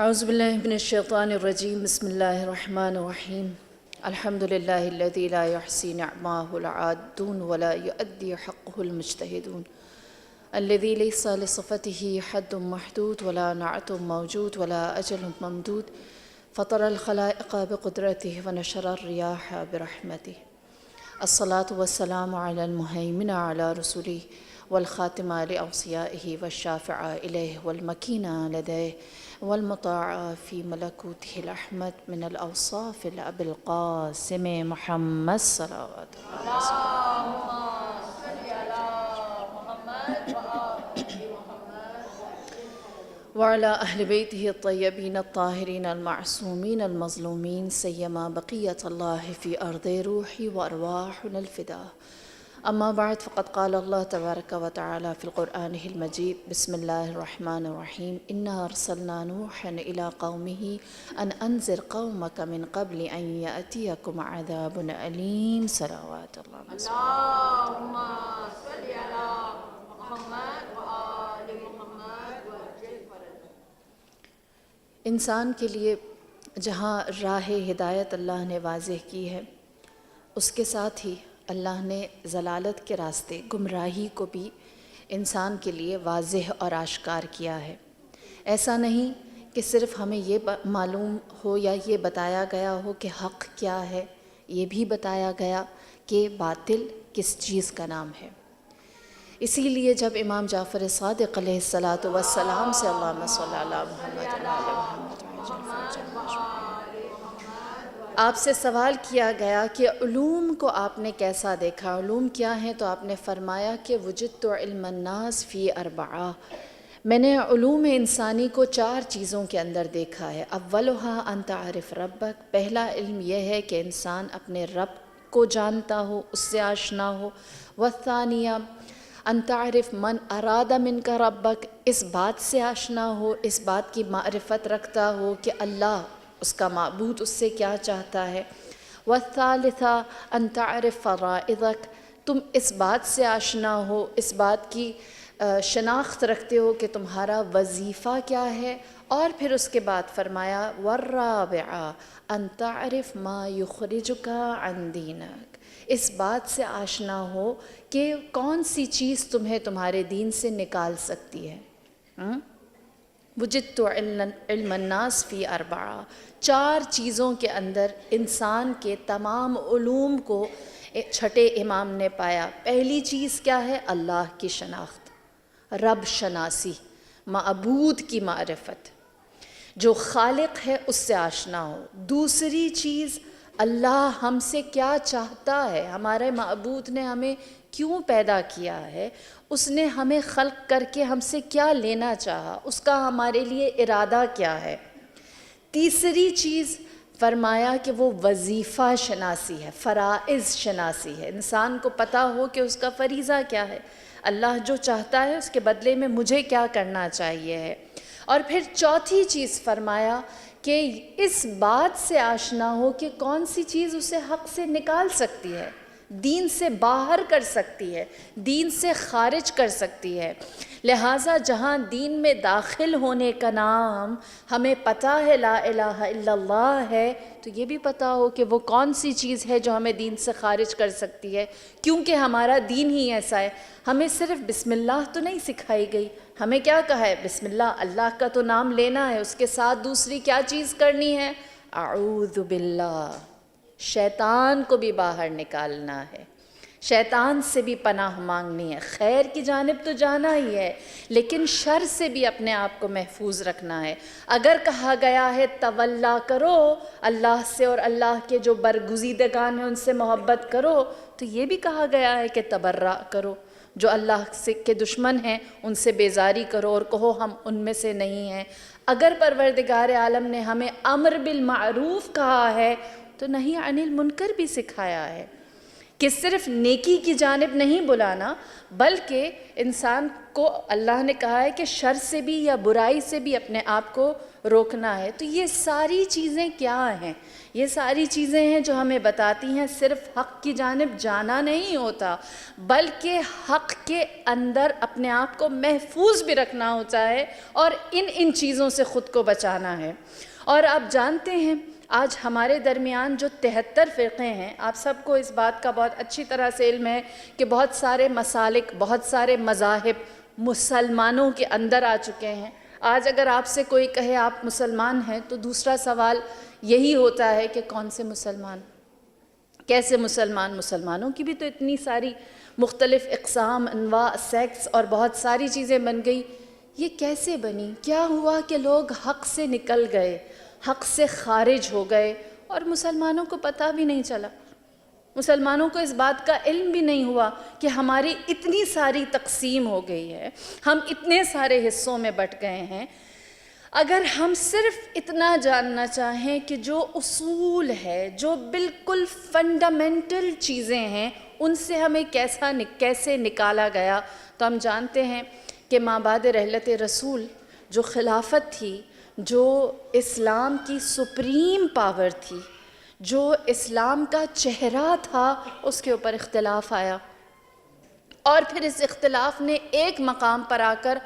أعوذ بالله من الشيطان الرجيم. بسم الله الرحمن الرحيم. الحمد لله الذي لا يحصي نعماه العادون ولا يؤدي حقه المجتهدون، الذي ليس لصفته حد محدود ولا نعت موجود ولا أجل ممدود، فطر الخلائق بقدرته ونشر الرياح برحمته. الصلاة والسلام على المهيمن على رسله والخاتم لأوصيائه والشافع إليه والمكين لديه والمطاع في ملكوته الأحمد من الأوصاف الأبي القاسم محمد صلوات الله وعلى أهل بيته الطيبين الطاهرين المعصومين المظلومين، سيما بقية الله في أرض روحي وأرواحنا الفداء. أما بعد، فقد قال الله تبارك وتعالى في القرآن المجيد: بسم الله الرحمن الرحيم. إنا أرسلنا نوحا إلى قومه أن أنذر قومك من قبل أن يأتيكم عذاب أليم. صلوات الله. اللهم صل على محمد وآل محمد وعجل فرجه. انسان کے لیے جہاں راہ ہدایت اللہ نے واضح کی ہے، اس کے ساتھ ہی اللہ نے ضلالت کے راستے، گمراہی کو بھی انسان کے لیے واضح اور آشکار کیا ہے۔ ایسا نہیں کہ صرف ہمیں یہ معلوم ہو یا یہ بتایا گیا ہو کہ حق کیا ہے، یہ بھی بتایا گیا کہ باطل کس چیز کا نام ہے۔ اسی لیے جب امام جعفر صادق علیہ السلام سے اللہم صلی علی محمد وعلی محمد آپ سے سوال کیا گیا کہ علوم کو آپ نے کیسا دیکھا، علوم کیا ہیں، تو آپ نے فرمایا کہ وجدت علم الناس فی اربعہ، میں نے علوم انسانی کو 4 چیزوں کے اندر دیکھا ہے۔ اولھا ان تعرف ربک، پہلا علم یہ ہے کہ انسان اپنے رب کو جانتا ہو، اس سے آشنا ہو۔ والثانیہ ان تعرف من اراد منک ربک، اس بات سے آشنا ہو، اس بات کی معرفت رکھتا ہو کہ اللہ، اس کا معبود، اس سے کیا چاہتا ہے۔ والثالثہ ان تعرف فرائضک، تم اس بات سے آشنا ہو، اس بات کی شناخت رکھتے ہو کہ تمہارا وظیفہ کیا ہے۔ اور پھر اس کے بعد فرمایا والرابعہ ان تعرف ما یخرجک عن دینک، اس بات سے آشنا ہو کہ کون سی چیز تمہیں تمہارے دین سے نکال سکتی ہے۔ وجدت علم الناس فی اربعہ، 4 چیزوں کے اندر انسان کے تمام علوم کو چھٹے امام نے پایا۔ پہلی چیز کیا ہے؟ اللہ کی شناخت، رب شناسی، معبود کی معرفت، جو خالق ہے اس سے آشنا ہو۔ دوسری چیز، اللہ ہم سے کیا چاہتا ہے، ہمارے معبود نے ہمیں کیوں پیدا کیا ہے، اس نے ہمیں خلق کر کے ہم سے کیا لینا چاہا، اس کا ہمارے لیے ارادہ کیا ہے۔ تیسری چیز فرمایا کہ وہ وظیفہ شناسی ہے، فرائض شناسی ہے، انسان کو پتہ ہو کہ اس کا فریضہ کیا ہے، اللہ جو چاہتا ہے اس کے بدلے میں مجھے کیا کرنا چاہیے ہے۔ اور پھر چوتھی چیز فرمایا کہ اس بات سے آشنا ہو کہ کون سی چیز اسے حق سے نکال سکتی ہے، دین سے باہر کر سکتی ہے، دین سے خارج کر سکتی ہے۔ لہٰذا جہاں دین میں داخل ہونے کا نام ہمیں پتہ ہے لا الہ الا اللہ ہے، تو یہ بھی پتہ ہو کہ وہ کون سی چیز ہے جو ہمیں دین سے خارج کر سکتی ہے، کیونکہ ہمارا دین ہی ایسا ہے۔ ہمیں صرف بسم اللہ تو نہیں سکھائی گئی، ہمیں کیا کہا ہے؟ بسم اللہ، اللہ کا تو نام لینا ہے، اس کے ساتھ دوسری کیا چیز کرنی ہے؟ اعوذ باللہ، شیطان کو بھی باہر نکالنا ہے، شیطان سے بھی پناہ مانگنی ہے۔ خیر کی جانب تو جانا ہی ہے، لیکن شر سے بھی اپنے آپ کو محفوظ رکھنا ہے۔ اگر کہا گیا ہے تولا کرو، اللہ سے اور اللہ کے جو برگزیدگان ہیں ان سے محبت کرو، تو یہ بھی کہا گیا ہے کہ تبرع کرو، جو اللہ سے کے دشمن ہیں ان سے بیزاری کرو اور کہو ہم ان میں سے نہیں ہیں۔ اگر پروردگار عالم نے ہمیں امر بالمعروف کہا ہے تو نہی عن المنکر بھی سکھایا ہے، کہ صرف نیکی کی جانب نہیں بلانا، بلکہ انسان کو اللہ نے کہا ہے کہ شر سے بھی یا برائی سے بھی اپنے آپ کو روکنا ہے۔ تو یہ ساری چیزیں کیا ہیں؟ یہ ساری چیزیں ہیں جو ہمیں بتاتی ہیں صرف حق کی جانب جانا نہیں ہوتا، بلکہ حق کے اندر اپنے آپ کو محفوظ بھی رکھنا ہوتا ہے اور ان چیزوں سے خود کو بچانا ہے۔ اور آپ جانتے ہیں آج ہمارے درمیان جو 73 فرقے ہیں، آپ سب کو اس بات کا بہت اچھی طرح سے علم ہے کہ بہت سارے مسالک، بہت سارے مذاہب مسلمانوں کے اندر آ چکے ہیں۔ آج اگر آپ سے کوئی کہے آپ مسلمان ہیں تو دوسرا سوال یہی ہوتا ہے کہ کون سے مسلمان، کیسے مسلمان؟ مسلمانوں کی بھی تو اتنی ساری مختلف اقسام، انواع، سیکٹس اور بہت ساری چیزیں بن گئی۔ یہ کیسے بنی؟ کیا ہوا کہ لوگ حق سے نکل گئے، حق سے خارج ہو گئے اور مسلمانوں کو پتہ بھی نہیں چلا، مسلمانوں کو اس بات کا علم بھی نہیں ہوا کہ ہماری اتنی ساری تقسیم ہو گئی ہے، ہم اتنے سارے حصوں میں بٹ گئے ہیں۔ اگر ہم صرف اتنا جاننا چاہیں کہ جو اصول ہے، جو بالکل فنڈامنٹل چیزیں ہیں، ان سے ہمیں کیسے نکالا گیا، تو ہم جانتے ہیں کہ مابعد رحلت رسول جو خلافت تھی، جو اسلام کی سپریم پاور تھی، جو اسلام کا چہرہ تھا، اس کے اوپر اختلاف آیا، اور پھر اس اختلاف نے ایک مقام پر آ کر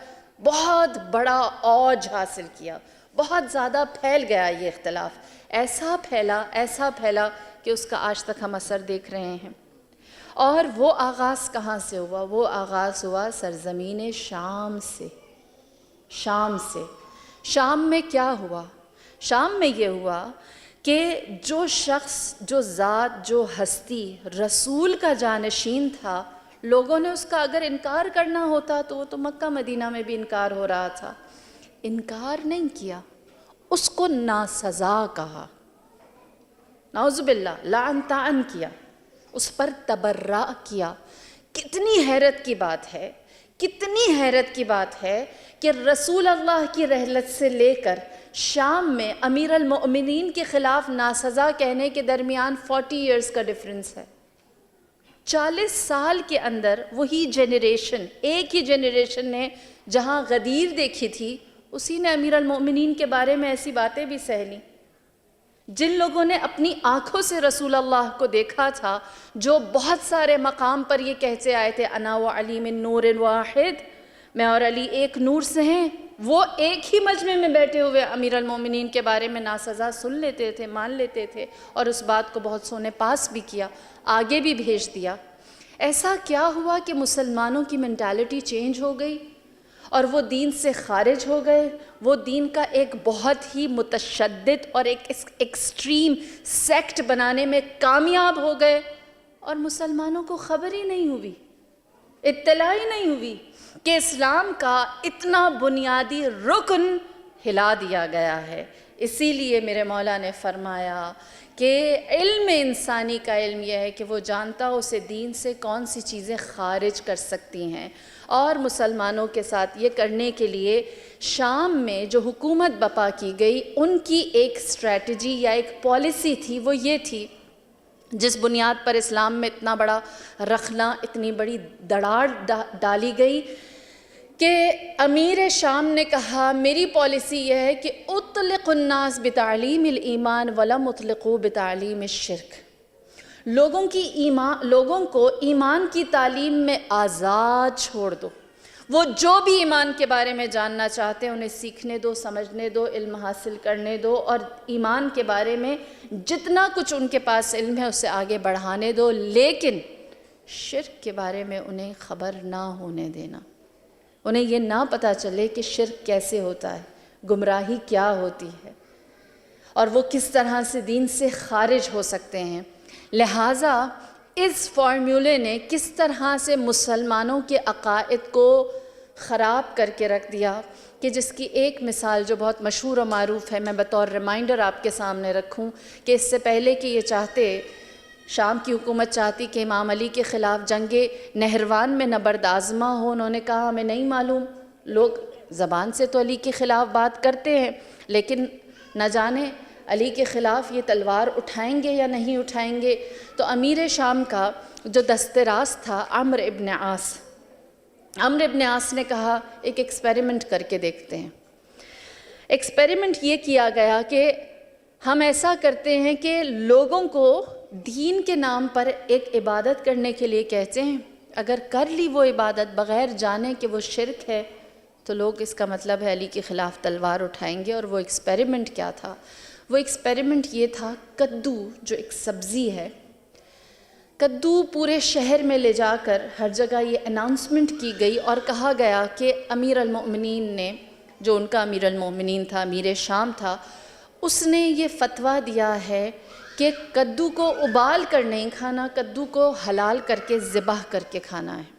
بہت بڑا اوج حاصل کیا، بہت زیادہ پھیل گیا یہ اختلاف، ایسا پھیلا کہ اس کا آج تک ہم اثر دیکھ رہے ہیں۔ اور وہ آغاز کہاں سے ہوا؟ وہ آغاز ہوا سرزمین شام سے۔ شام میں کیا ہوا؟ شام میں یہ ہوا کہ جو شخص، جو ذات، جو ہستی رسول کا جانشین تھا، لوگوں نے اس کا اگر انکار کرنا ہوتا تو وہ تو مکہ مدینہ میں بھی انکار ہو رہا تھا، انکار نہیں کیا، اس کو ناسزا کہا، نعوذ باللہ، لعن طعن کیا، اس پر تبرع کیا۔ کتنی حیرت کی بات ہے، کتنی حیرت کی بات ہے کہ رسول اللہ کی رحلت سے لے کر شام میں امیر المؤمنین کے خلاف ناسزا کہنے کے درمیان 40 ایئرز کا ڈیفرنس ہے۔ 40 سال کے اندر وہی جنریشن، ایک ہی جنریشن نے جہاں غدیر دیکھی تھی، اسی نے امیر المؤمنین کے بارے میں ایسی باتیں بھی سہ لیں۔ جن لوگوں نے اپنی آنکھوں سے رسول اللہ کو دیکھا تھا، جو بہت سارے مقام پر یہ کہتے آئے تھے انا و علی من نور واحد، میں اور علی ایک نور سے ہیں، وہ ایک ہی مجمع میں بیٹھے ہوئے امیر المومنین کے بارے میں ناسزا سن لیتے تھے، مان لیتے تھے، اور اس بات کو بہت سونے پاس بھی کیا، آگے بھی بھیج دیا۔ ایسا کیا ہوا کہ مسلمانوں کی مینٹالٹی چینج ہو گئی اور وہ دین سے خارج ہو گئے، وہ دین کا ایک بہت ہی متشدد اور ایک ایکسٹریم سیکٹ بنانے میں کامیاب ہو گئے، اور مسلمانوں کو خبر ہی نہیں ہوئی، اطلاع ہی نہیں ہوئی کہ اسلام کا اتنا بنیادی رکن ہلا دیا گیا ہے۔ اسی لیے میرے مولا نے فرمایا کہ علم انسانی کا علم یہ ہے کہ وہ جانتا اسے دین سے کون سی چیزیں خارج کر سکتی ہیں، اور مسلمانوں کے ساتھ یہ کرنے کے لیے شام میں جو حکومت بپا کی گئی، ان کی ایک اسٹریٹجی یا ایک پالیسی تھی، وہ یہ تھی، جس بنیاد پر اسلام میں اتنا بڑا رخنا، اتنی بڑی دڑاڑ ڈالی گئی کہ امیر شام نے کہا میری پالیسی یہ ہے کہ اطلق الناس بتعلیم الایمان ولم اطلقوا بتعلیم الشرک، لوگوں کو ایمان کی تعلیم میں آزاد چھوڑ دو، وہ جو بھی ایمان کے بارے میں جاننا چاہتے ہیں انہیں سیکھنے دو، سمجھنے دو، علم حاصل کرنے دو، اور ایمان کے بارے میں جتنا کچھ ان کے پاس علم ہے اسے آگے بڑھانے دو، لیکن شرک کے بارے میں انہیں خبر نہ ہونے دینا، انہیں یہ نہ پتہ چلے کہ شرک کیسے ہوتا ہے، گمراہی کیا ہوتی ہے، اور وہ کس طرح سے دین سے خارج ہو سکتے ہیں۔ لہٰذا اس فارمولے نے کس طرح سے مسلمانوں کے عقائد کو خراب کر کے رکھ دیا کہ جس کی ایک مثال جو بہت مشہور و معروف ہے، میں بطور ریمائنڈر آپ کے سامنے رکھوں کہ اس سے پہلے کہ یہ چاہتے، شام کی حکومت چاہتی کہ امام علی کے خلاف جنگ نہروان میں نبرد آزما ہو، انہوں نے کہا ہمیں نہیں معلوم، لوگ زبان سے تو علی کے خلاف بات کرتے ہیں لیکن نہ جانے علی کے خلاف یہ تلوار اٹھائیں گے یا نہیں اٹھائیں گے۔ تو امیر شام کا جو دست راست تھا عمرو ابن عاص، عمرو ابن عاص نے کہا ایک ایکسپیریمنٹ کر کے دیکھتے ہیں۔ ایکسپیریمنٹ یہ کیا گیا کہ ہم ایسا کرتے ہیں کہ لوگوں کو دین کے نام پر ایک عبادت کرنے کے لیے کہتے ہیں، اگر کر لی وہ عبادت بغیر جانے کہ وہ شرک ہے تو لوگ اس کا مطلب ہے علی کے خلاف تلوار اٹھائیں گے۔ اور وہ ایکسپیریمنٹ کیا تھا؟ وہ ایکسپیریمنٹ یہ تھا، کدو جو ایک سبزی ہے، کدو پورے شہر میں لے جا کر ہر جگہ یہ اناؤنسمنٹ کی گئی اور کہا گیا کہ امیر المؤمنین نے، جو ان کا امیر المؤمنین تھا، امیر شام تھا، اس نے یہ فتویٰ دیا ہے کہ کدو کو ابال کر نہیں کھانا، کدو کو حلال کر کے ذبح کر کے کھانا ہے۔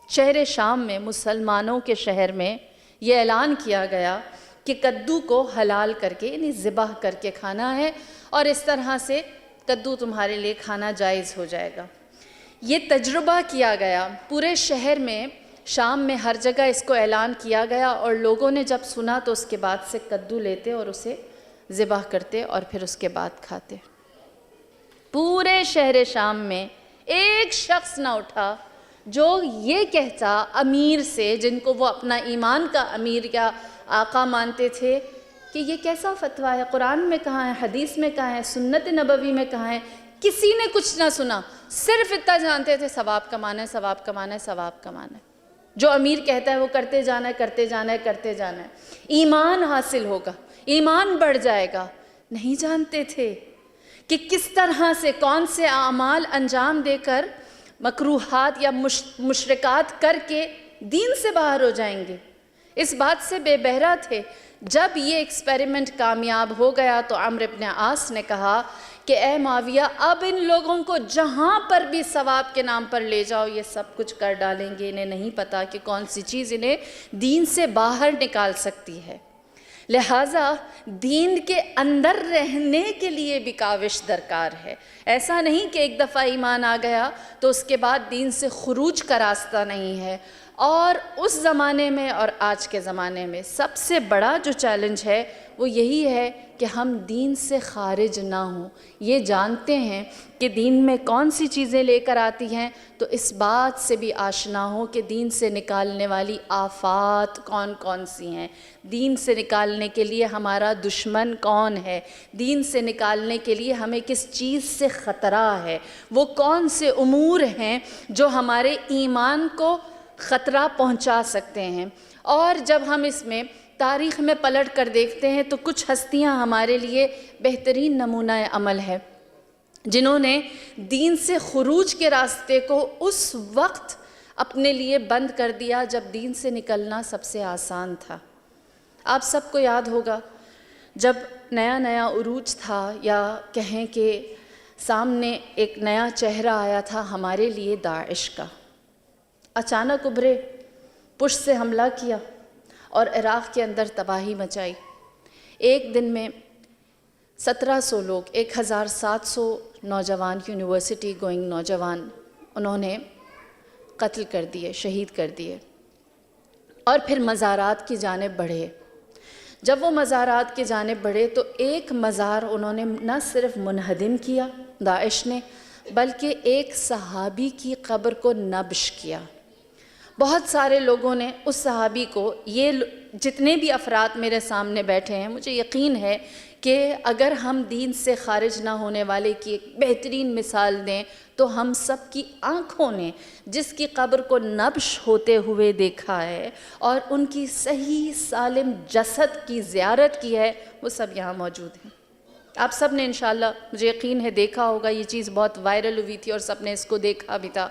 شہر شام میں، مسلمانوں کے شہر میں یہ اعلان کیا گیا کہ کدو کو حلال کر کے یعنی ذبح کر کے کھانا ہے، اور اس طرح سے کدو تمہارے لیے کھانا جائز ہو جائے گا۔ یہ تجربہ کیا گیا پورے شہر میں، شام میں ہر جگہ اس کو اعلان کیا گیا، اور لوگوں نے جب سنا تو اس کے بعد سے کدو لیتے اور اسے ذبح کرتے اور پھر اس کے بعد کھاتے۔ پورے شہر شام میں ایک شخص نہ اٹھا جو یہ کہتا امیر سے، جن کو وہ اپنا ایمان کا امیر یا آقا مانتے تھے، کہ یہ کیسا فتویٰ ہے، قرآن میں کہاں ہے، حدیث میں کہاں ہے، سنت نبوی میں کہاں ہے؟ کسی نے کچھ نہ سنا، صرف اتنا جانتے تھے ثواب کمانا ہے، ثواب کمانا ہے، ثواب کمانا ہے۔ جو امیر کہتا ہے وہ کرتے جانا ہے، کرتے جانا ہے، کرتے جانا ہے، ایمان حاصل ہوگا، ایمان بڑھ جائے گا۔ نہیں جانتے تھے کہ کس طرح سے کون سے اعمال انجام دے کر مکروہات یا مشرکات کر کے دین سے باہر ہو جائیں گے، اس بات سے بے بہرہ تھے۔ جب یہ ایکسپیریمنٹ کامیاب ہو گیا تو عمرو ابن عاص نے کہا کہ اے معاویہ، اب ان لوگوں کو جہاں پر بھی ثواب کے نام پر لے جاؤ یہ سب کچھ کر ڈالیں گے، انہیں نہیں پتہ کہ کون سی چیز انہیں دین سے باہر نکال سکتی ہے۔ لہٰذا دین کے اندر رہنے کے لیے بھی کاوش درکار ہے۔ ایسا نہیں کہ ایک دفعہ ایمان آ گیا تو اس کے بعد دین سے خروج کا راستہ نہیں ہے۔ اور اس زمانے میں اور آج کے زمانے میں سب سے بڑا جو چیلنج ہے وہ یہی ہے کہ ہم دین سے خارج نہ ہوں، یہ جانتے ہیں کہ دین میں کون سی چیزیں لے کر آتی ہیں، تو اس بات سے بھی آشنا ہو کہ دین سے نکالنے والی آفات کون کون سی ہیں، دین سے نکالنے کے لیے ہمارا دشمن کون ہے، دین سے نکالنے کے لیے ہمیں کس چیز سے خطرہ ہے، وہ کون سے امور ہیں جو ہمارے ایمان کو خطرہ پہنچا سکتے ہیں۔ اور جب ہم اس میں تاریخ میں پلٹ کر دیکھتے ہیں تو کچھ ہستیاں ہمارے لیے بہترین نمونہ عمل ہے، جنہوں نے دین سے خروج کے راستے کو اس وقت اپنے لیے بند کر دیا جب دین سے نکلنا سب سے آسان تھا۔ آپ سب کو یاد ہوگا جب نیا نیا عروج تھا، یا کہیں کہ سامنے ایک نیا چہرہ آیا تھا ہمارے لیے داعش کا، اچانک ابھرے، پشت سے حملہ کیا اور عراق کے اندر تباہی مچائی۔ ایک دن میں 1700 لوگ، 1700 نوجوان، یونیورسٹی گوئنگ نوجوان، انہوں نے قتل کر دیے، شہید کر دیے، اور پھر مزارات کی جانب بڑھے۔ جب وہ مزارات کی جانب بڑھے تو ایک مزار انہوں نے نہ صرف منہدم کیا داعش نے، بلکہ ایک صحابی کی قبر کو نبش کیا۔ بہت سارے لوگوں نے اس صحابی کو، یہ جتنے بھی افراد میرے سامنے بیٹھے ہیں، مجھے یقین ہے کہ اگر ہم دین سے خارج نہ ہونے والے کی ایک بہترین مثال دیں تو ہم سب کی آنکھوں نے جس کی قبر کو نبش ہوتے ہوئے دیکھا ہے اور ان کی صحیح سالم جسد کی زیارت کی ہے، وہ سب یہاں موجود ہیں۔ آپ سب نے انشاءاللہ، مجھے یقین ہے، دیکھا ہوگا، یہ چیز بہت وائرل ہوئی تھی اور سب نے اس کو دیکھا بھی تھا۔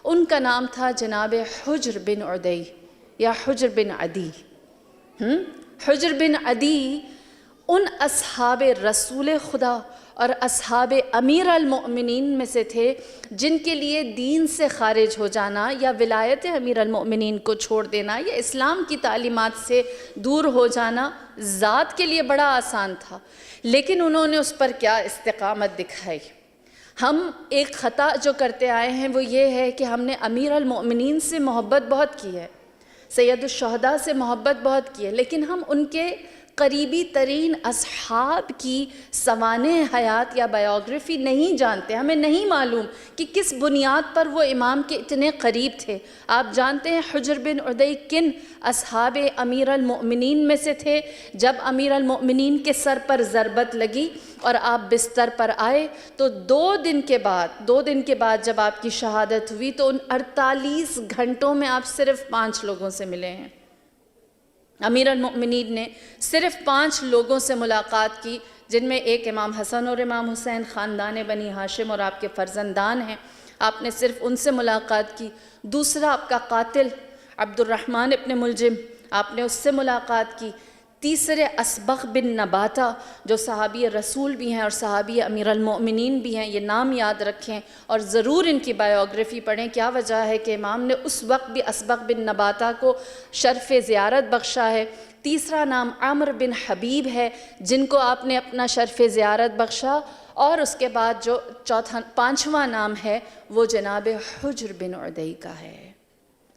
ان کا نام تھا جناب حجر بن عدی یا حجر بن عدی۔ حجر بن عدی ان اصحاب رسول خدا اور اصحاب امیر المؤمنین میں سے تھے جن کے لیے دین سے خارج ہو جانا یا ولایت امیر المؤمنین کو چھوڑ دینا یا اسلام کی تعلیمات سے دور ہو جانا ذات کے لیے بڑا آسان تھا، لیکن انہوں نے اس پر کیا استقامت دکھائی۔ ہم ایک خطا جو کرتے آئے ہیں وہ یہ ہے کہ ہم نے امیر المؤمنین سے محبت بہت کی ہے، سید الشہداء سے محبت بہت کی ہے، لیکن ہم ان کے قریبی ترین اصحاب کی سوانح حیات یا بایوگرافی نہیں جانتے، ہمیں نہیں معلوم کہ کس بنیاد پر وہ امام کے اتنے قریب تھے۔ آپ جانتے ہیں حجر بن عدی کن اصحاب امیر المؤمنین میں سے تھے؟ جب امیر المؤمنین کے سر پر ضربت لگی اور آپ بستر پر آئے تو دو دن کے بعد جب آپ کی شہادت ہوئی تو ان 48 گھنٹوں میں آپ صرف 5 لوگوں سے ملے ہیں۔ امیر المؤمنین نے صرف 5 لوگوں سے ملاقات کی، جن میں ایک امام حسن اور امام حسین خاندان بنی ہاشم اور آپ کے فرزندان ہیں، آپ نے صرف ان سے ملاقات کی۔ دوسرا آپ کا قاتل عبد الرحمن ابن ملجم، آپ نے اس سے ملاقات کی۔ تیسرے اسبغ بن نباتہ جو صحابی رسول بھی ہیں اور صحابی امیر المؤمنین بھی ہیں، یہ نام یاد رکھیں اور ضرور ان کی بایوگرافی پڑھیں۔ کیا وجہ ہے کہ امام نے اس وقت بھی اسبغ بن نباتہ کو شرف زیارت بخشا ہے۔ تیسرا نام عمر بن حبیب ہے جن کو آپ نے اپنا شرف زیارت بخشا، اور اس کے بعد جو 5واں نام ہے وہ جناب حجر بن عدی کا ہے،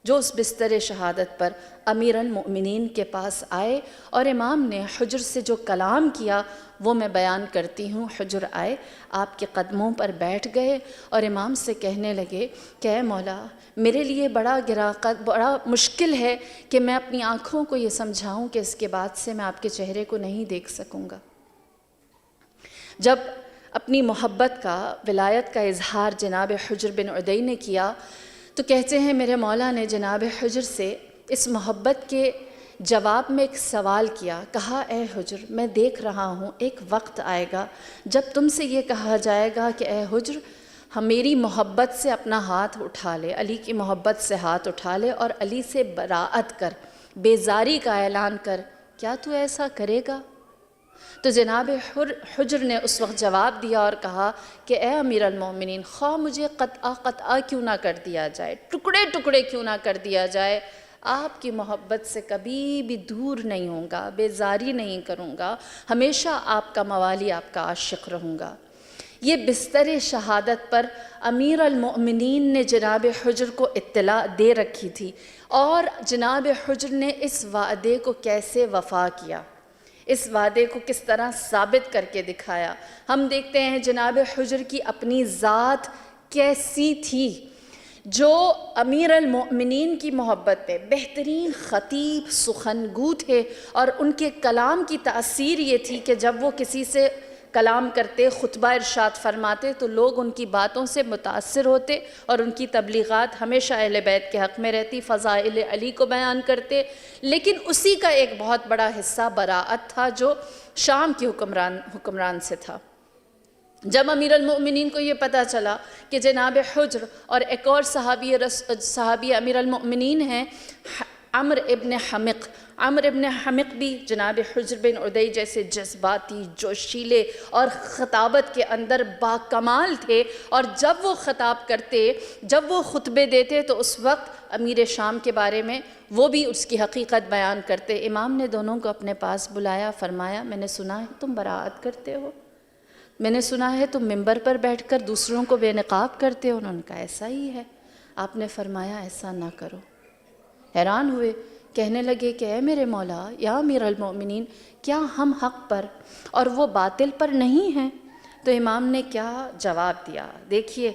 جو اس بستر شہادت پر امیر المؤمنین کے پاس آئے اور امام نے حجر سے جو کلام کیا وہ میں بیان کرتی ہوں۔ حجر آئے، آپ کے قدموں پر بیٹھ گئے اور امام سے کہنے لگے کہ اے مولا، میرے لیے بڑا مشکل ہے کہ میں اپنی آنکھوں کو یہ سمجھاؤں کہ اس کے بعد سے میں آپ کے چہرے کو نہیں دیکھ سکوں گا۔ جب اپنی محبت کا، ولایت کا اظہار جناب حجر بن عدی نے کیا تو کہتے ہیں میرے مولا نے جناب حجر سے اس محبت کے جواب میں ایک سوال کیا، کہا اے حجر، میں دیکھ رہا ہوں ایک وقت آئے گا جب تم سے یہ کہا جائے گا کہ اے حجر، میری محبت سے اپنا ہاتھ اٹھا لے، علی کی محبت سے ہاتھ اٹھا لے اور علی سے براءت کر، بیزاری کا اعلان کر، کیا تو ایسا کرے گا؟ تو جناب حجر نے اس وقت جواب دیا اور کہا کہ اے امیر المومنین، خواہ مجھے قطعہ کیوں نہ کر دیا جائے، ٹکڑے ٹکڑے کیوں نہ کر دیا جائے، آپ کی محبت سے کبھی بھی دور نہیں ہوں گا، بیزاری نہیں کروں گا، ہمیشہ آپ کا موالی، آپ کا عاشق رہوں گا۔ یہ بستر شہادت پر امیر المؤمنین نے جناب حجر کو اطلاع دے رکھی تھی، اور جناب حجر نے اس وعدے کو کیسے وفا کیا، اس وعدے کو کس طرح ثابت کر کے دکھایا۔ ہم دیکھتے ہیں جناب حجر کی اپنی ذات کیسی تھی، جو امیر المؤمنین کی محبت میں بہترین خطیب سخن گو تھے، اور ان کے کلام کی تاثیر یہ تھی کہ جب وہ کسی سے کلام کرتے، خطبہ ارشاد فرماتے تو لوگ ان کی باتوں سے متاثر ہوتے اور ان کی تبلیغات ہمیشہ اہل بیت کے حق میں رہتی، فضائل علی کو بیان کرتے۔ لیکن اسی کا ایک بہت بڑا حصہ براءت تھا جو شام کی حکمران سے تھا۔ جب امیر المؤمنین کو یہ پتہ چلا کہ جناب حجر اور ایک اور صحابی امیر المؤمنین ہیں عمر ابن حمق بھی جناب حجر بن عدی جیسے جذباتی، جوشیلے اور خطابت کے اندر باکمال تھے، اور جب وہ خطاب کرتے، جب وہ خطبے دیتے تو اس وقت امیر شام کے بارے میں وہ بھی اس کی حقیقت بیان کرتے۔ امام نے دونوں کو اپنے پاس بلایا، فرمایا میں نے سنا ہے تم براءت کرتے ہو، میں نے سنا ہے تم ممبر پر بیٹھ کر دوسروں کو بے نقاب کرتے ہو۔ انہوں نے کہا ایسا ہی ہے۔ آپ نے فرمایا ایسا نہ کرو۔ حیران ہوئے، کہنے لگے کہ اے میرے مولا یا امیر المؤمنین، کیا ہم حق پر اور وہ باطل پر نہیں ہیں؟ تو امام نے کیا جواب دیا، دیکھیے،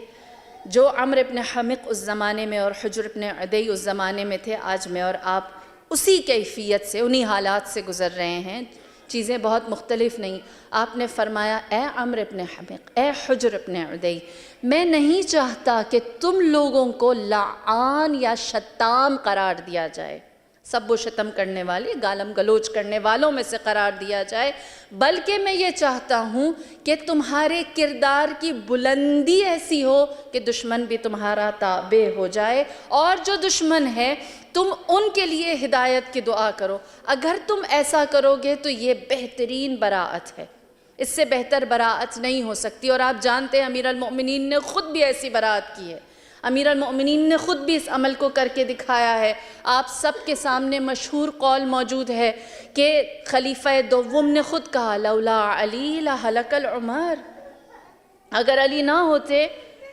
جو عمر ابن حمق اس زمانے میں اور حجر ابن عدی اس زمانے میں تھے، آج میں اور آپ اسی کیفیت سے، انہی حالات سے گزر رہے ہیں، چیزیں بہت مختلف نہیں۔ آپ نے فرمایا اے عمر ابن حمق، اے حجر ابن عدی، میں نہیں چاہتا کہ تم لوگوں کو لعان یا شتام قرار دیا جائے، سب و شتم کرنے والے، گالم گلوچ کرنے والوں میں سے قرار دیا جائے، بلکہ میں یہ چاہتا ہوں کہ تمہارے کردار کی بلندی ایسی ہو کہ دشمن بھی تمہارا تابع ہو جائے، اور جو دشمن ہے تم ان کے لیے ہدایت کی دعا کرو۔ اگر تم ایسا کرو گے تو یہ بہترین براءت ہے، اس سے بہتر براءت نہیں ہو سکتی۔ اور آپ جانتے ہیں امیر المؤمنین نے خود بھی ایسی براءت کی ہے، امیر المؤمنین نے خود بھی اس عمل کو کر کے دکھایا ہے۔ آپ سب کے سامنے مشہور قول موجود ہے کہ خلیفہ دوم نے خود کہا لولا علی لہلک العمر، اگر علی نہ ہوتے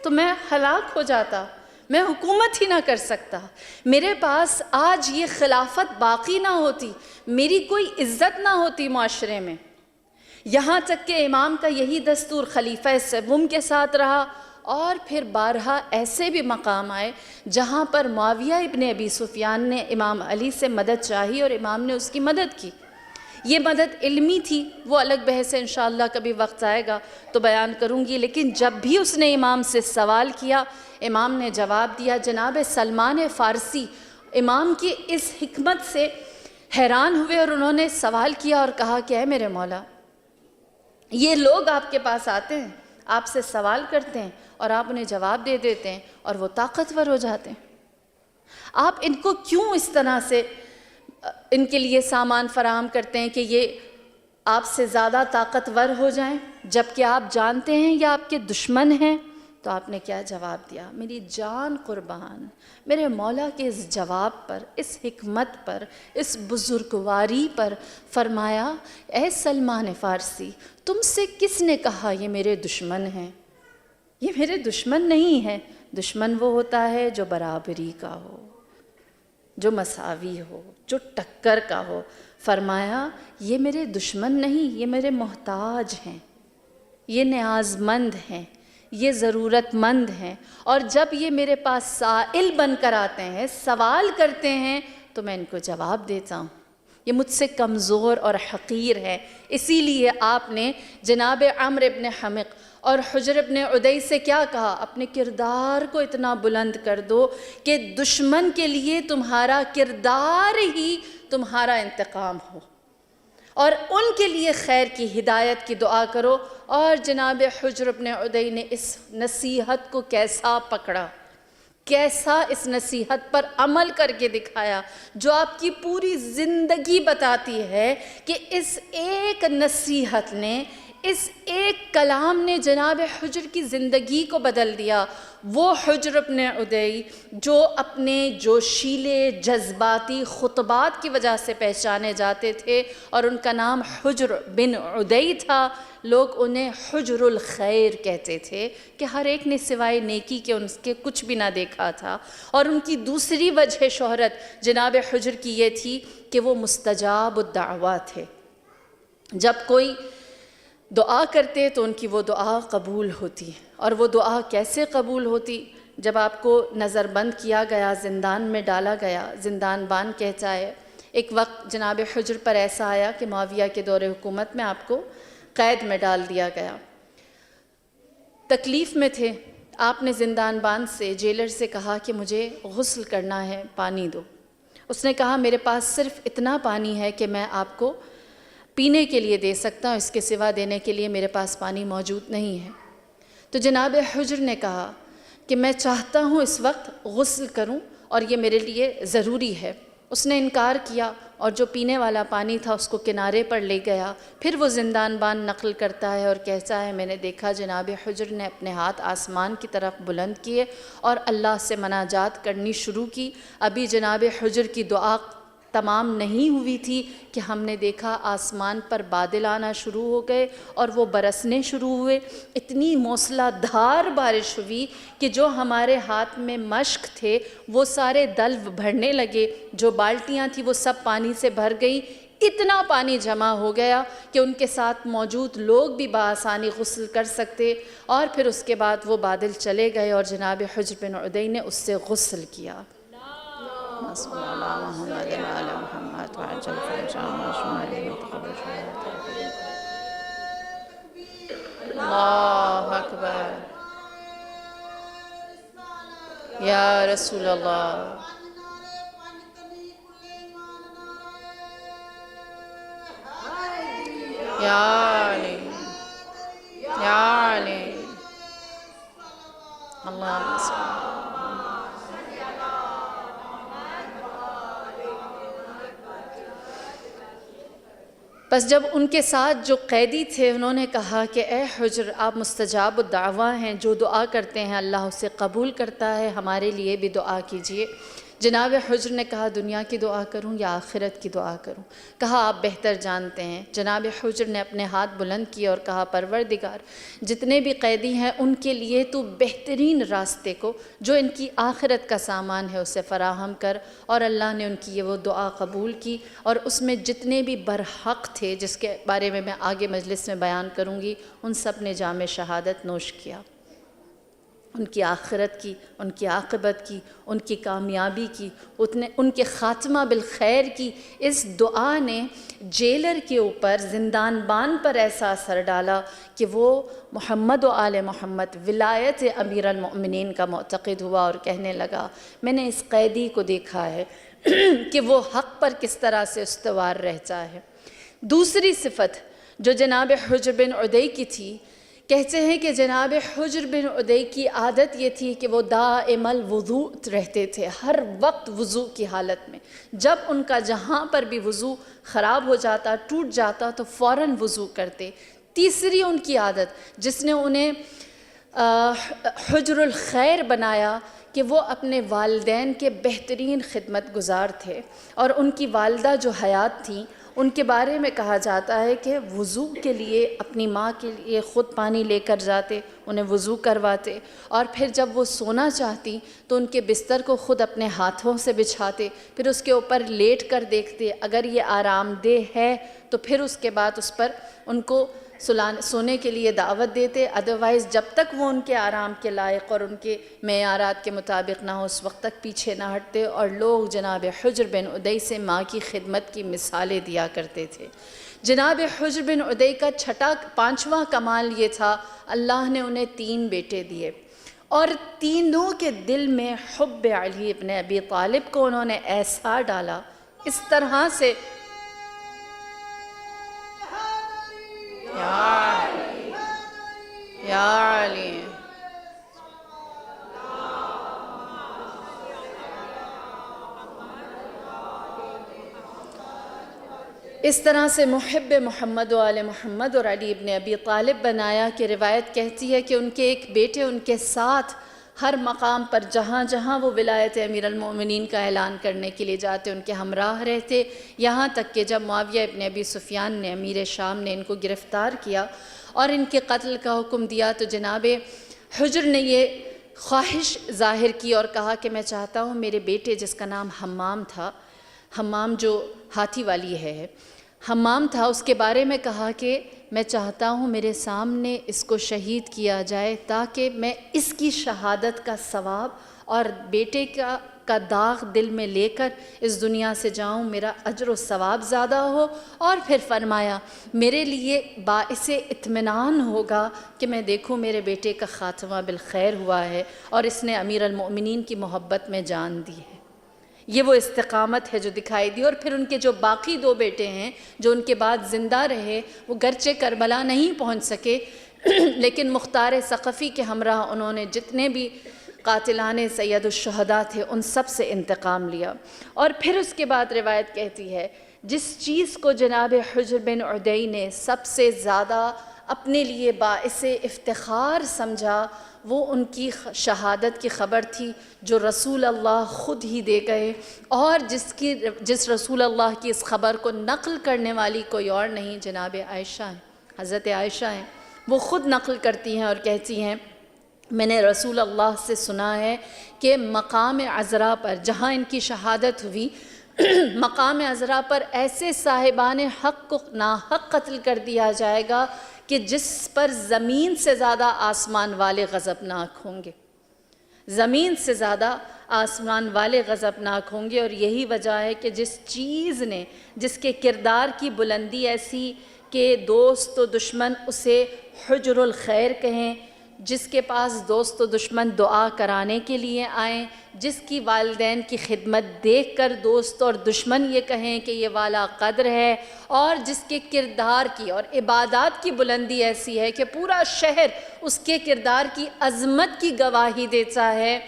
تو میں ہلاک ہو جاتا، میں حکومت ہی نہ کر سکتا، میرے پاس آج یہ خلافت باقی نہ ہوتی، میری کوئی عزت نہ ہوتی معاشرے میں۔ یہاں تک کہ امام کا یہی دستور خلیفہ سوم کے ساتھ رہا، اور پھر بارہا ایسے بھی مقام آئے جہاں پر معاویہ ابن ابی سفیان نے امام علی سے مدد چاہی اور امام نے اس کی مدد کی۔ یہ مدد علمی تھی، وہ الگ بحث ہے، انشاءاللہ کبھی وقت آئے گا تو بیان کروں گی، لیکن جب بھی اس نے امام سے سوال کیا، امام نے جواب دیا۔ جناب سلمان فارسی امام کی اس حکمت سے حیران ہوئے اور انہوں نے سوال کیا اور کہا کہ اے میرے مولا، یہ لوگ آپ کے پاس آتے ہیں، آپ سے سوال کرتے ہیں اور آپ انہیں جواب دے دیتے ہیں اور وہ طاقتور ہو جاتے ہیں، آپ ان کو کیوں اس طرح سے ان کے لیے سامان فراہم کرتے ہیں کہ یہ آپ سے زیادہ طاقتور ہو جائیں، جبکہ آپ جانتے ہیں یا آپ کے دشمن ہیں؟ تو آپ نے کیا جواب دیا؟ میری جان قربان، میرے مولا کے اس جواب پر، اس حکمت پر، اس بزرگواری پر فرمایا، اے سلمان فارسی، تم سے کس نے کہا یہ میرے دشمن ہیں؟ یہ میرے دشمن نہیں ہیں۔ دشمن وہ ہوتا ہے جو برابری کا ہو، جو مساوی ہو، جو ٹکر کا ہو۔ فرمایا یہ میرے دشمن نہیں، یہ میرے محتاج ہیں، یہ نیاز مند ہیں، یہ ضرورت مند ہیں، اور جب یہ میرے پاس سائل بن کر آتے ہیں، سوال کرتے ہیں، تو میں ان کو جواب دیتا ہوں۔ یہ مجھ سے کمزور اور حقیر ہے۔ اسی لیے آپ نے جناب عمرو ابن حمق اور حجر ابن عدی سے کیا کہا؟ اپنے کردار کو اتنا بلند کر دو کہ دشمن کے لیے تمہارا کردار ہی تمہارا انتقام ہو، اور ان کے لیے خیر کی ہدایت کی دعا کرو۔ اور جناب حجر ابن عدی نے اس نصیحت کو کیسا پکڑا، کیسا اس نصیحت پر عمل کر کے دکھایا، جو آپ کی پوری زندگی بتاتی ہے کہ اس ایک نصیحت نے، اس ایک کلام نے جناب حجر کی زندگی کو بدل دیا۔ وہ حجر ابن عدی جو اپنے جوشیلے جذباتی خطبات کی وجہ سے پہچانے جاتے تھے، اور ان کا نام حجر بن عدی تھا، لوگ انہیں حجر الخیر کہتے تھے کہ ہر ایک نے سوائے نیکی کے ان کے کچھ بھی نہ دیکھا تھا۔ اور ان کی دوسری وجہ شہرت جناب حجر کی یہ تھی کہ وہ مستجاب الدعوہ تھے۔ جب کوئی دعا کرتے تو ان کی وہ دعا قبول ہوتی، اور وہ دعا کیسے قبول ہوتی؟ جب آپ کو نظر بند کیا گیا، زندان میں ڈالا گیا، زندان بان کہتا ہے، ایک وقت جناب حجر پر ایسا آیا کہ معاویہ کے دور حکومت میں آپ کو قید میں ڈال دیا گیا، تکلیف میں تھے۔ آپ نے زندان بان سے، جیلر سے کہا کہ مجھے غسل کرنا ہے، پانی دو۔ اس نے کہا میرے پاس صرف اتنا پانی ہے کہ میں آپ کو پینے کے لیے دے سکتا ہوں، اس کے سوا دینے کے لیے میرے پاس پانی موجود نہیں ہے۔ تو جناب حجر نے کہا کہ میں چاہتا ہوں اس وقت غسل کروں اور یہ میرے لیے ضروری ہے۔ اس نے انکار کیا اور جو پینے والا پانی تھا اس کو کنارے پر لے گیا۔ پھر وہ زندان بان نقل کرتا ہے اور کہتا ہے میں نے دیکھا جناب حجر نے اپنے ہاتھ آسمان کی طرف بلند کیے اور اللہ سے مناجات کرنی شروع کی۔ ابھی جناب حجر کی دعا تمام نہیں ہوئی تھی کہ ہم نے دیکھا آسمان پر بادل آنا شروع ہو گئے اور وہ برسنے شروع ہوئے۔ اتنی موسلا دھار بارش ہوئی کہ جو ہمارے ہاتھ میں مشق تھے وہ سارے دلو بھرنے لگے، جو بالٹیاں تھیں وہ سب پانی سے بھر گئیں۔ اتنا پانی جمع ہو گیا کہ ان کے ساتھ موجود لوگ بھی بآسانی غسل کر سکتے، اور پھر اس کے بعد وہ بادل چلے گئے اور جناب حجر بن عدی نے اس سے غسل کیا۔ اللہ اکبر، یا رسول اللہ، یا علی، یا علی، اللہ صلی اللہ۔ بس جب ان کے ساتھ جو قیدی تھے انہوں نے کہا کہ اے حجر آپ مستجاب الدعوہ ہیں، جو دعا کرتے ہیں اللہ اسے قبول کرتا ہے، ہمارے لیے بھی دعا کیجئے۔ جناب حجر نے کہا دنیا کی دعا کروں یا آخرت کی دعا کروں؟ کہا آپ بہتر جانتے ہیں۔ جناب حجر نے اپنے ہاتھ بلند کیے اور کہا پروردگار، جتنے بھی قیدی ہیں ان کے لیے تو بہترین راستے کو جو ان کی آخرت کا سامان ہے اسے فراہم کر۔ اور اللہ نے ان کی یہ وہ دعا قبول کی، اور اس میں جتنے بھی برحق تھے جس کے بارے میں آگے مجلس میں بیان کروں گی، ان سب نے جام شہادت نوش کیا۔ ان کی آخرت کی، ان کی عاقبت کی، ان کی کامیابی کی، ان کے خاتمہ بالخیر کی اس دعا نے جیلر کے اوپر، زندان بان پر ایسا اثر ڈالا کہ وہ محمد و آل محمد ولایت امیر المؤمنین کا معتقد ہوا اور کہنے لگا میں نے اس قیدی کو دیکھا ہے کہ وہ حق پر کس طرح سے استوار رہتا ہے۔ دوسری صفت جو جناب حجر بن عدی کی تھی، کہتے ہیں کہ جناب حجر بن عدی کی عادت یہ تھی کہ وہ دائم الوضوء رہتے تھے، ہر وقت وضوء کی حالت میں۔ جب ان کا جہاں پر بھی وضوء خراب ہو جاتا، ٹوٹ جاتا تو فوراً وضوء کرتے۔ تیسری ان کی عادت جس نے انہیں حجر الخیر بنایا کہ وہ اپنے والدین کے بہترین خدمت گزار تھے، اور ان کی والدہ جو حیات تھیں ان کے بارے میں کہا جاتا ہے کہ وضو کے لیے اپنی ماں کے لیے خود پانی لے کر جاتے، انہیں وضو کرواتے، اور پھر جب وہ سونا چاہتی تو ان کے بستر کو خود اپنے ہاتھوں سے بچھاتے، پھر اس کے اوپر لیٹ کر دیکھتے، اگر یہ آرام دہ ہے تو پھر اس کے بعد اس پر ان کو سونے کے لیے دعوت دیتے، ادروائز جب تک وہ ان کے آرام کے لائق اور ان کے معیارات کے مطابق نہ ہو اس وقت تک پیچھے نہ ہٹتے۔ اور لوگ جناب حجر بن عدی سے ماں کی خدمت کی مثالیں دیا کرتے تھے۔ جناب حجر بن عدی کا پانچواں کمال یہ تھا، اللہ نے انہیں 3 بیٹے دیے، اور تینوں کے دل میں حب علی ابن ابی طالب کو انہوں نے ایسا ڈالا، اس طرح سے یا علی اس طرح سے محب محمد و آل محمد اور علی ابن ابی طالب بنایا کہ روایت کہتی ہے کہ ان کے ایک بیٹے ان کے ساتھ ہر مقام پر جہاں جہاں وہ ولایت امیر المؤمنین کا اعلان کرنے کے لیے جاتے ان کے ہمراہ رہتے، یہاں تک کہ جب معاویہ ابن ابی سفیان نے امیر شام نے ان کو گرفتار کیا اور ان کے قتل کا حکم دیا تو جناب حجر نے یہ خواہش ظاہر کی اور کہا کہ میں چاہتا ہوں میرے بیٹے جس کا نام حمام تھا، حمام جو ہاتھی والی ہے، حمام تھا، اس کے بارے میں کہا کہ میں چاہتا ہوں میرے سامنے اس کو شہید کیا جائے تاکہ میں اس کی شہادت کا ثواب اور بیٹے کا داغ دل میں لے کر اس دنیا سے جاؤں، میرا اجر و ثواب زیادہ ہو۔ اور پھر فرمایا میرے لیے باعث اطمینان ہوگا کہ میں دیکھوں میرے بیٹے کا خاتمہ بالخیر ہوا ہے اور اس نے امیر المؤمنین کی محبت میں جان دی ہے۔ یہ وہ استقامت ہے جو دکھائی دی۔ اور پھر ان کے جو باقی 2 بیٹے ہیں جو ان کے بعد زندہ رہے، وہ گرچہ کربلا نہیں پہنچ سکے لیکن مختار ثقفی کے ہمراہ انہوں نے جتنے بھی قاتلان سید الشہداء تھے ان سب سے انتقام لیا۔ اور پھر اس کے بعد روایت کہتی ہے جس چیز کو جناب حجر بن عدی نے سب سے زیادہ اپنے لیے باعث افتخار سمجھا وہ ان کی شہادت کی خبر تھی جو رسول اللہ خود ہی دے گئے، اور جس رسول اللہ کی اس خبر کو نقل کرنے والی کوئی اور نہیں جناب عائشہ ہیں، حضرت عائشہ ہیں۔ وہ خود نقل کرتی ہیں اور کہتی ہیں میں نے رسول اللہ سے سنا ہے کہ مقام عذرا پر جہاں ان کی شہادت ہوئی، مقام عذرا پر ایسے صاحبان حق کو ناحق قتل کر دیا جائے گا کہ جس پر زمین سے زیادہ آسمان والے غضبناک ہوں گے، زمین سے زیادہ آسمان والے غضبناک ہوں گے۔ اور یہی وجہ ہے کہ جس چیز نے، جس کے کردار کی بلندی ایسی کہ دوست و دشمن اسے حجر الخیر کہیں، جس کے پاس دوست و دشمن دعا کرانے کے لیے آئیں، جس کی والدین کی خدمت دیکھ کر دوست اور دشمن یہ کہیں کہ یہ والا قدر ہے، اور جس کے کردار کی اور عبادات کی بلندی ایسی ہے کہ پورا شہر اس کے کردار کی عظمت کی گواہی دیتا ہے،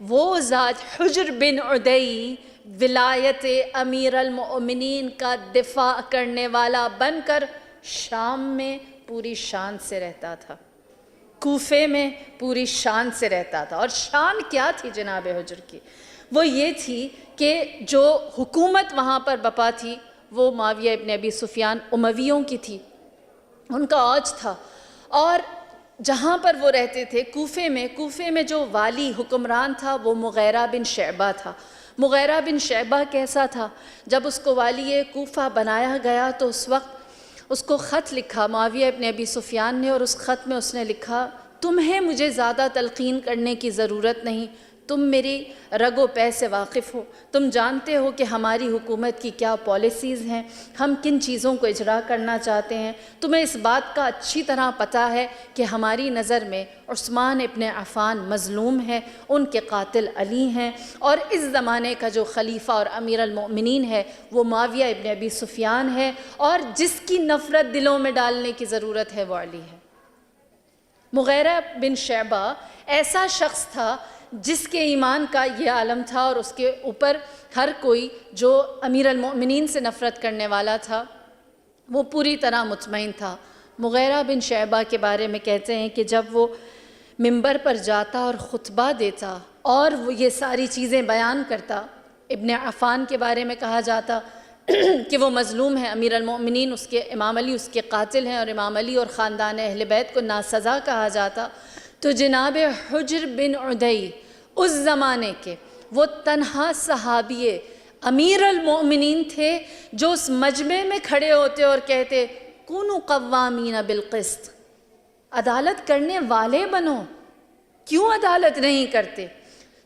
وہ ذات حجر بن عدی ولایت امیر المؤمنین کا دفاع کرنے والا بن کر شام میں پوری شان سے رہتا تھا، کوفے میں پوری شان سے رہتا تھا۔ اور شان کیا تھی جناب حجر کی؟ وہ یہ تھی کہ جو حکومت وہاں پر بپا تھی وہ معاویہ ابن ابی سفیان امویوں کی تھی، ان کا عوج تھا۔ اور جہاں پر وہ رہتے تھے کوفے میں جو والی حکمران تھا وہ مغیرہ بن شعبہ تھا۔ مغیرہ بن شعبہ کیسا تھا؟ جب اس کو والی کوفہ بنایا گیا تو اس وقت اس کو خط لکھا معاویہ ابن ابی سفیان نے، اور اس خط میں اس نے لکھا تمہیں مجھے زیادہ تلقین کرنے کی ضرورت نہیں، تم میری رگ و پے سے واقف ہو، تم جانتے ہو کہ ہماری حکومت کی کیا پالیسیز ہیں، ہم کن چیزوں کو اجرا کرنا چاہتے ہیں، تمہیں اس بات کا اچھی طرح پتہ ہے کہ ہماری نظر میں عثمان ابن عفان مظلوم ہے، ان کے قاتل علی ہیں، اور اس زمانے کا جو خلیفہ اور امیر المؤمنین ہے وہ معاویہ ابن ابی سفیان ہے، اور جس کی نفرت دلوں میں ڈالنے کی ضرورت ہے وہ علی ہے۔ مغیرہ بن شعبہ ایسا شخص تھا جس کے ایمان کا یہ عالم تھا، اور اس کے اوپر ہر کوئی جو امیر المؤمنین سے نفرت کرنے والا تھا وہ پوری طرح مطمئن تھا۔ مغیرہ بن شعبہ کے بارے میں کہتے ہیں کہ جب وہ منبر پر جاتا اور خطبہ دیتا اور وہ یہ ساری چیزیں بیان کرتا، ابن عفان کے بارے میں کہا جاتا کہ وہ مظلوم ہے، امیر المؤمنین اس کے امام علی اس کے قاتل ہیں، اور امام علی اور خاندان اہل بیت کو ناسزا کہا جاتا، تو جناب حجر بن عدی اس زمانے کے وہ تنہا صحابی امیر المؤمنین تھے جو اس مجمع میں کھڑے ہوتے اور کہتے کونوا قوامین بالقسط، عدالت کرنے والے بنو، کیوں عدالت نہیں کرتے؟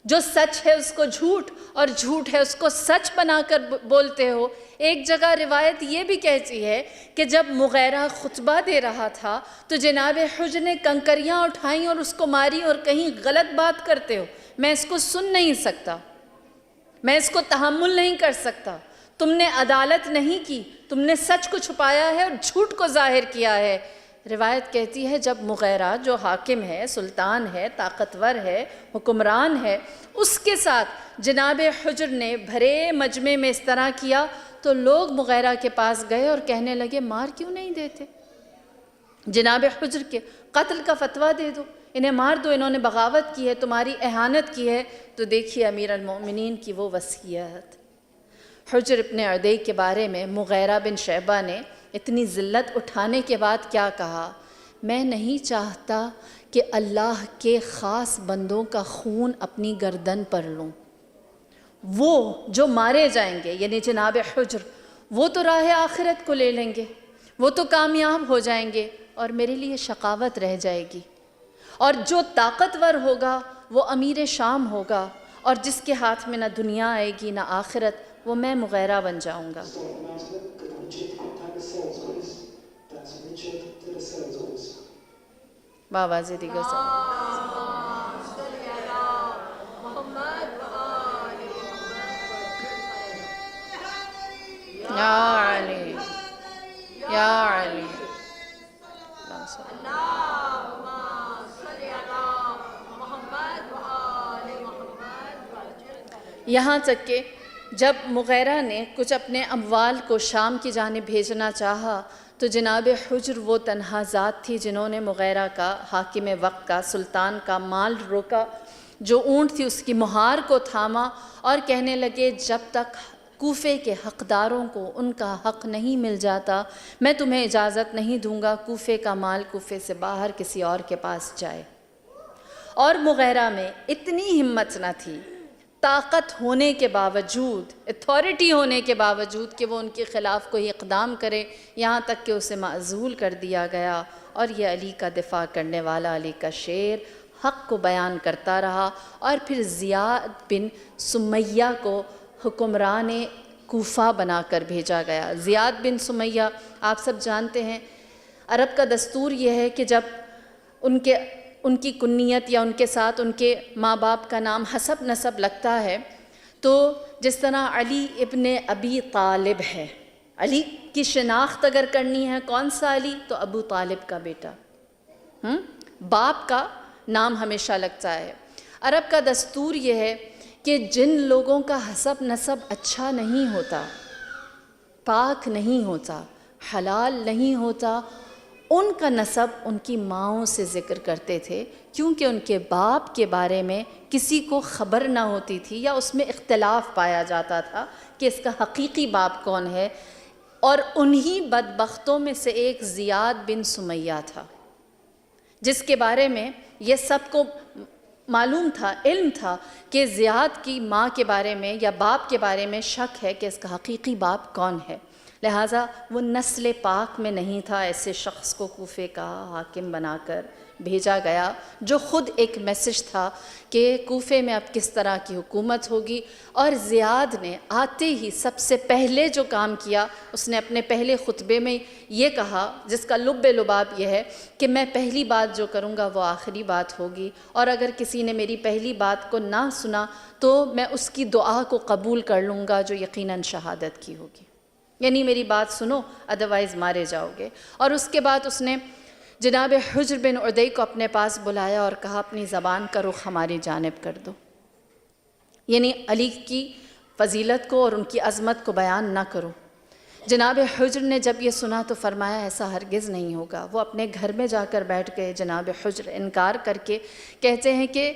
جو سچ ہے اس کو جھوٹ اور جھوٹ ہے اس کو سچ بنا کر بولتے ہو۔ ایک جگہ روایت یہ بھی کہتی ہے کہ جب مغیرہ خطبہ دے رہا تھا تو جناب حجر نے کنکریاں اٹھائیں اور اس کو ماری اور کہیں غلط بات کرتے ہو، میں اس کو سن نہیں سکتا، میں اس کو تحمل نہیں کر سکتا، تم نے عدالت نہیں کی، تم نے سچ کو چھپایا ہے اور جھوٹ کو ظاہر کیا ہے۔ روایت کہتی ہے جب مغیرہ جو حاکم ہے، سلطان ہے، طاقتور ہے، حکمران ہے، اس کے ساتھ جناب حجر نے بھرے مجمع میں اس طرح کیا تو لوگ مغیرہ کے پاس گئے اور کہنے لگے مار کیوں نہیں دیتے جناب حجر کے، قتل کا فتویٰ دے دو، انہیں مار دو، انہوں نے بغاوت کی ہے، تمہاری اہانت کی ہے۔ تو دیکھیے امیر المؤمنین کی وہ وصیت۔ حجر ابن عدی کے بارے میں مغیرہ بن شعبہ نے اتنی ذلت اٹھانے کے بعد کیا کہا؟ میں نہیں چاہتا کہ اللہ کے خاص بندوں کا خون اپنی گردن پر لوں، وہ جو مارے جائیں گے یعنی جناب حجر، وہ تو راہ آخرت کو لے لیں گے، وہ تو کامیاب ہو جائیں گے اور میرے لیے شقاوت رہ جائے گی، اور جو طاقتور ہوگا وہ امیر شام ہوگا، اور جس کے ہاتھ میں نہ دنیا آئے گی نہ آخرت، وہ میں مغیرہ بن جاؤں گا۔ باواز دیگر سے یا علی یا علی یہاں تک کہ جب مغیرہ نے کچھ اپنے اموال کو شام کی جانب بھیجنا چاہا تو جناب حجر وہ تنہا ذات تھی جنہوں نے مغیرہ کا، حاکم وقت کا، سلطان کا مال روکا، جو اونٹ تھی اس کی مہار کو تھاما اور کہنے لگے جب تک کوفے کے حقداروں کو ان کا حق نہیں مل جاتا میں تمہیں اجازت نہیں دوں گا کوفے کا مال کوفے سے باہر کسی اور کے پاس جائے۔ اور مغیرہ میں اتنی ہمت نہ تھی، طاقت ہونے کے باوجود، اتھارٹی ہونے کے باوجود کہ وہ ان کے خلاف کوئی اقدام کرے، یہاں تک کہ اسے معزول کر دیا گیا، اور یہ علی کا دفاع کرنے والا، علی کا شیر، حق کو بیان کرتا رہا۔ اور پھر زیاد بن سمیہ کو حکمران کوفہ بنا کر بھیجا گیا۔ زیاد بن سمیہ آپ سب جانتے ہیں، عرب کا دستور یہ ہے کہ جب ان کی کنیت یا ان کے ساتھ ان کے ماں باپ کا نام حسب نسب لگتا ہے تو جس طرح علی ابن ابی طالب ہے، علی کی شناخت اگر کرنی ہے کون سا علی تو ابو طالب کا بیٹا، باپ کا نام ہمیشہ لگتا ہے۔ عرب کا دستور یہ ہے کہ جن لوگوں کا حسب نسب اچھا نہیں ہوتا، پاک نہیں ہوتا، حلال نہیں ہوتا، ان کا نسب ان کی ماؤں سے ذکر کرتے تھے، کیونکہ ان کے باپ کے بارے میں کسی کو خبر نہ ہوتی تھی یا اس میں اختلاف پایا جاتا تھا کہ اس کا حقیقی باپ کون ہے، اور انہی بدبختوں میں سے ایک زیاد بن سمیہ تھا، جس کے بارے میں یہ سب کو معلوم تھا، علم تھا کہ زیاد کی ماں کے بارے میں یا باپ کے بارے میں شک ہے کہ اس کا حقیقی باپ کون ہے، لہٰذا وہ نسل پاک میں نہیں تھا۔ ایسے شخص کو کوفے کا حاکم بنا کر بھیجا گیا، جو خود ایک میسج تھا کہ کوفے میں اب کس طرح کی حکومت ہوگی۔ اور زیاد نے آتے ہی سب سے پہلے جو کام کیا، اس نے اپنے پہلے خطبے میں یہ کہا، جس کا لب لباب یہ ہے کہ میں پہلی بات جو کروں گا وہ آخری بات ہوگی، اور اگر کسی نے میری پہلی بات کو نہ سنا تو میں اس کی دعا کو قبول کر لوں گا جو یقیناً شہادت کی ہوگی، یعنی میری بات سنو ادروائز مارے جاؤ گے۔ اور اس کے بعد اس نے جناب حجر بن عدی کو اپنے پاس بلایا اور کہا اپنی زبان کا رخ ہماری جانب کر دو، یعنی علی کی فضیلت کو اور ان کی عظمت کو بیان نہ کرو۔ جناب حجر نے جب یہ سنا تو فرمایا ایسا ہرگز نہیں ہوگا۔ وہ اپنے گھر میں جا کر بیٹھ گئے۔ جناب حجر انکار کر کے کہتے ہیں کہ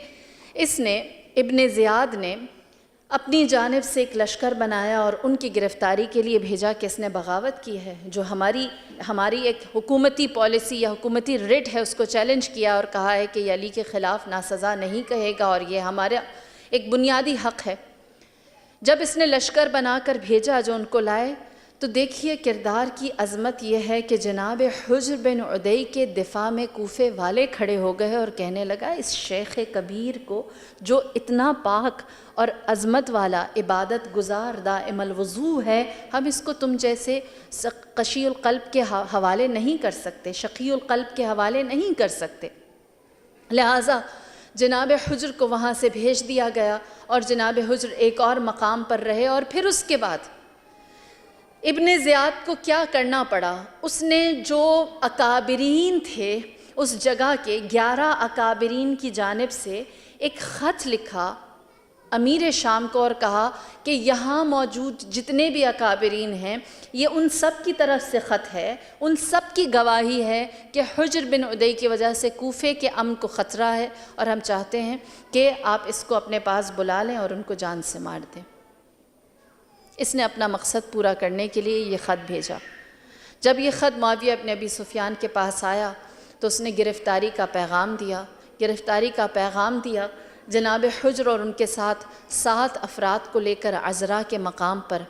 اس نے ابن زیاد نے اپنی جانب سے ایک لشکر بنایا اور ان کی گرفتاری کے لیے بھیجا کہ اس نے بغاوت کی ہے، جو ہماری ایک حکومتی پالیسی یا حکومتی ریٹ ہے اس کو چیلنج کیا اور کہا ہے کہ یہ علی کے خلاف ناسزا نہیں کہے گا اور یہ ہمارا ایک بنیادی حق ہے۔ جب اس نے لشکر بنا کر بھیجا جو ان کو لائے، تو دیکھیے کردار کی عظمت یہ ہے کہ جناب حجر بن عدی کے دفاع میں کوفے والے کھڑے ہو گئے اور کہنے لگا اس شیخ کبیر کو جو اتنا پاک اور عظمت والا عبادت گزار دائم الوضو ہے، ہم اس کو تم جیسے قشی القلب کے حوالے نہیں کر سکتے، شقی القلب کے حوالے نہیں کر سکتے۔ لہٰذا جناب حجر کو وہاں سے بھیج دیا گیا اور جناب حجر ایک اور مقام پر رہے، اور پھر اس کے بعد ابن زیاد کو کیا کرنا پڑا، اس نے جو اکابرین تھے اس جگہ کے 11 اکابرین کی جانب سے ایک خط لکھا امیر شام کو اور کہا کہ یہاں موجود جتنے بھی اکابرین ہیں یہ ان سب کی طرف سے خط ہے، ان سب کی گواہی ہے کہ حجر بن عدی کی وجہ سے کوفے کے امن کو خطرہ ہے، اور ہم چاہتے ہیں کہ آپ اس کو اپنے پاس بلا لیں اور ان کو جان سے مار دیں۔ اس نے اپنا مقصد پورا کرنے کے لیے یہ خط بھیجا۔ جب یہ خط معاویہ ابن ابی سفیان کے پاس آیا تو اس نے گرفتاری کا پیغام دیا۔ جناب حجر اور ان کے ساتھ 7 افراد کو لے کر عذرا کے مقام پر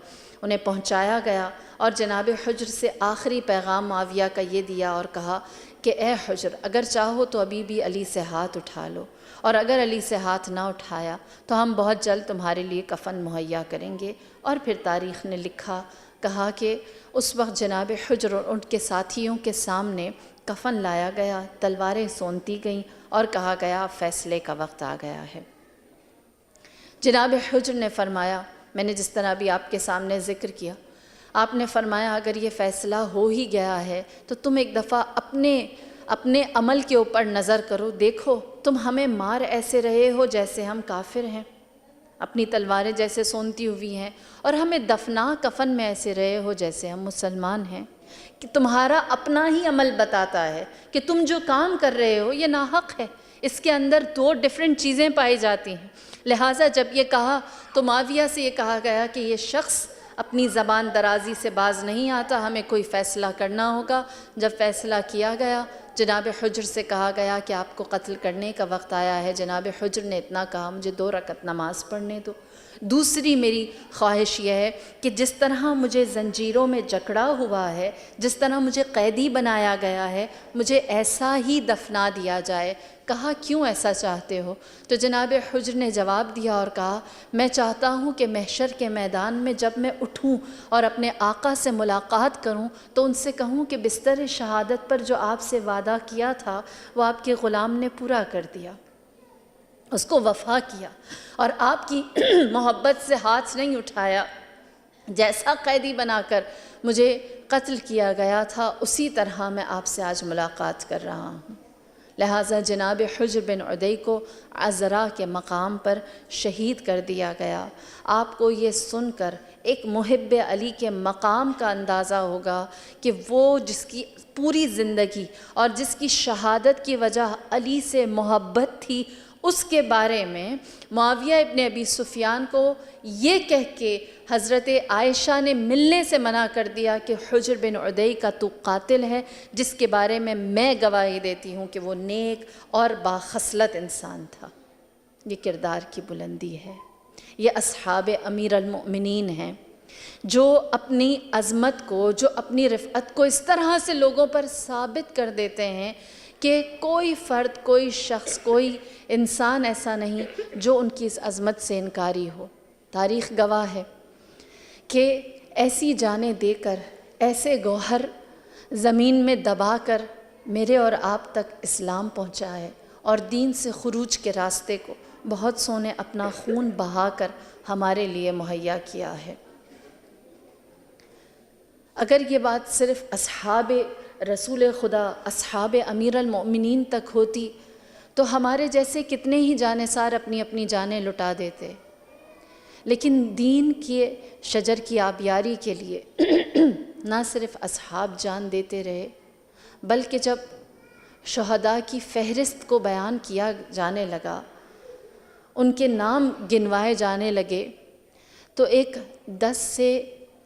انہیں پہنچایا گیا، اور جناب حجر سے آخری پیغام معاویہ کا یہ دیا اور کہا کہ اے حجر اگر چاہو تو ابھی بھی علی سے ہاتھ اٹھا لو، اور اگر علی سے ہاتھ نہ اٹھایا تو ہم بہت جلد تمہارے لیے کفن مہیا کریں گے۔ اور پھر تاریخ نے کہا کہ اس وقت جناب حجر اور ان کے ساتھیوں کے سامنے کفن لایا گیا، تلواریں سونتی گئیں اور کہا گیا فیصلے کا وقت آ گیا ہے۔ جناب حجر نے فرمایا، میں نے جس طرح بھی آپ کے سامنے ذکر کیا، آپ نے فرمایا اگر یہ فیصلہ ہو ہی گیا ہے تو تم ایک دفعہ اپنے عمل کے اوپر نظر کرو، دیکھو تم ہمیں مار ایسے رہے ہو جیسے ہم کافر ہیں، اپنی تلواریں جیسے سونتی ہوئی ہیں، اور ہمیں دفنا کفن میں ایسے رہے ہو جیسے ہم مسلمان ہیں، کہ تمہارا اپنا ہی عمل بتاتا ہے کہ تم جو کام کر رہے ہو یہ ناحق ہے، اس کے اندر 2 ڈیفرنٹ چیزیں پائی جاتی ہیں۔ لہٰذا جب یہ کہا تو معاویہ سے یہ کہا گیا کہ یہ شخص اپنی زبان درازی سے باز نہیں آتا، ہمیں کوئی فیصلہ کرنا ہوگا۔ جب فیصلہ کیا گیا جناب حجر سے کہا گیا کہ آپ کو قتل کرنے کا وقت آیا ہے۔ جناب حجر نے اتنا کہا مجھے 2 رکعت نماز پڑھنے دو، دوسری میری خواہش یہ ہے کہ جس طرح مجھے زنجیروں میں جکڑا ہوا ہے، جس طرح مجھے قیدی بنایا گیا ہے، مجھے ایسا ہی دفنا دیا جائے۔ کہا کیوں ایسا چاہتے ہو؟ تو جناب حجر نے جواب دیا اور کہا میں چاہتا ہوں کہ محشر کے میدان میں جب میں اٹھوں اور اپنے آقا سے ملاقات کروں تو ان سے کہوں کہ بستر شہادت پر جو آپ سے وعدہ کیا تھا وہ آپ کے غلام نے پورا کر دیا، اس کو وفا کیا، اور آپ کی محبت سے ہاتھ نہیں اٹھایا، جیسا قیدی بنا کر مجھے قتل کیا گیا تھا اسی طرح میں آپ سے آج ملاقات کر رہا ہوں۔ لہٰذا جناب حجر بن عدی کو عذرا کے مقام پر شہید کر دیا گیا۔ آپ کو یہ سن کر ایک محب علی کے مقام کا اندازہ ہوگا کہ وہ جس کی پوری زندگی اور جس کی شہادت کی وجہ علی سے محبت تھی، اس کے بارے میں معاویہ ابن ابی سفیان کو یہ کہہ کے حضرت عائشہ نے ملنے سے منع کر دیا کہ حجر بن عدی کا تو قاتل ہے، جس کے بارے میں گواہی دیتی ہوں کہ وہ نیک اور باخصلت انسان تھا۔ یہ کردار کی بلندی ہے، یہ اصحاب امیر المؤمنین ہیں جو اپنی عظمت کو، جو اپنی رفعت کو اس طرح سے لوگوں پر ثابت کر دیتے ہیں کہ کوئی فرد، کوئی شخص، کوئی انسان ایسا نہیں جو ان کی اس عظمت سے انکاری ہو۔ تاریخ گواہ ہے کہ ایسی جانیں دے کر، ایسے گوہر زمین میں دبا کر میرے اور آپ تک اسلام پہنچا ہے، اور دین سے خروج کے راستے کو بہت سو نے اپنا خون بہا کر ہمارے لیے مہیا کیا ہے۔ اگر یہ بات صرف اصحاب رسول خدا، اصحاب امیر المؤمنین تک ہوتی تو ہمارے جیسے کتنے ہی جانثار اپنی اپنی جانیں لٹا دیتے، لیکن دین کے شجر کی آبیاری کے لیے نہ صرف اصحاب جان دیتے رہے، بلکہ جب شہداء کی فہرست کو بیان کیا جانے لگا، ان کے نام گنوائے جانے لگے، تو ایک 10 سے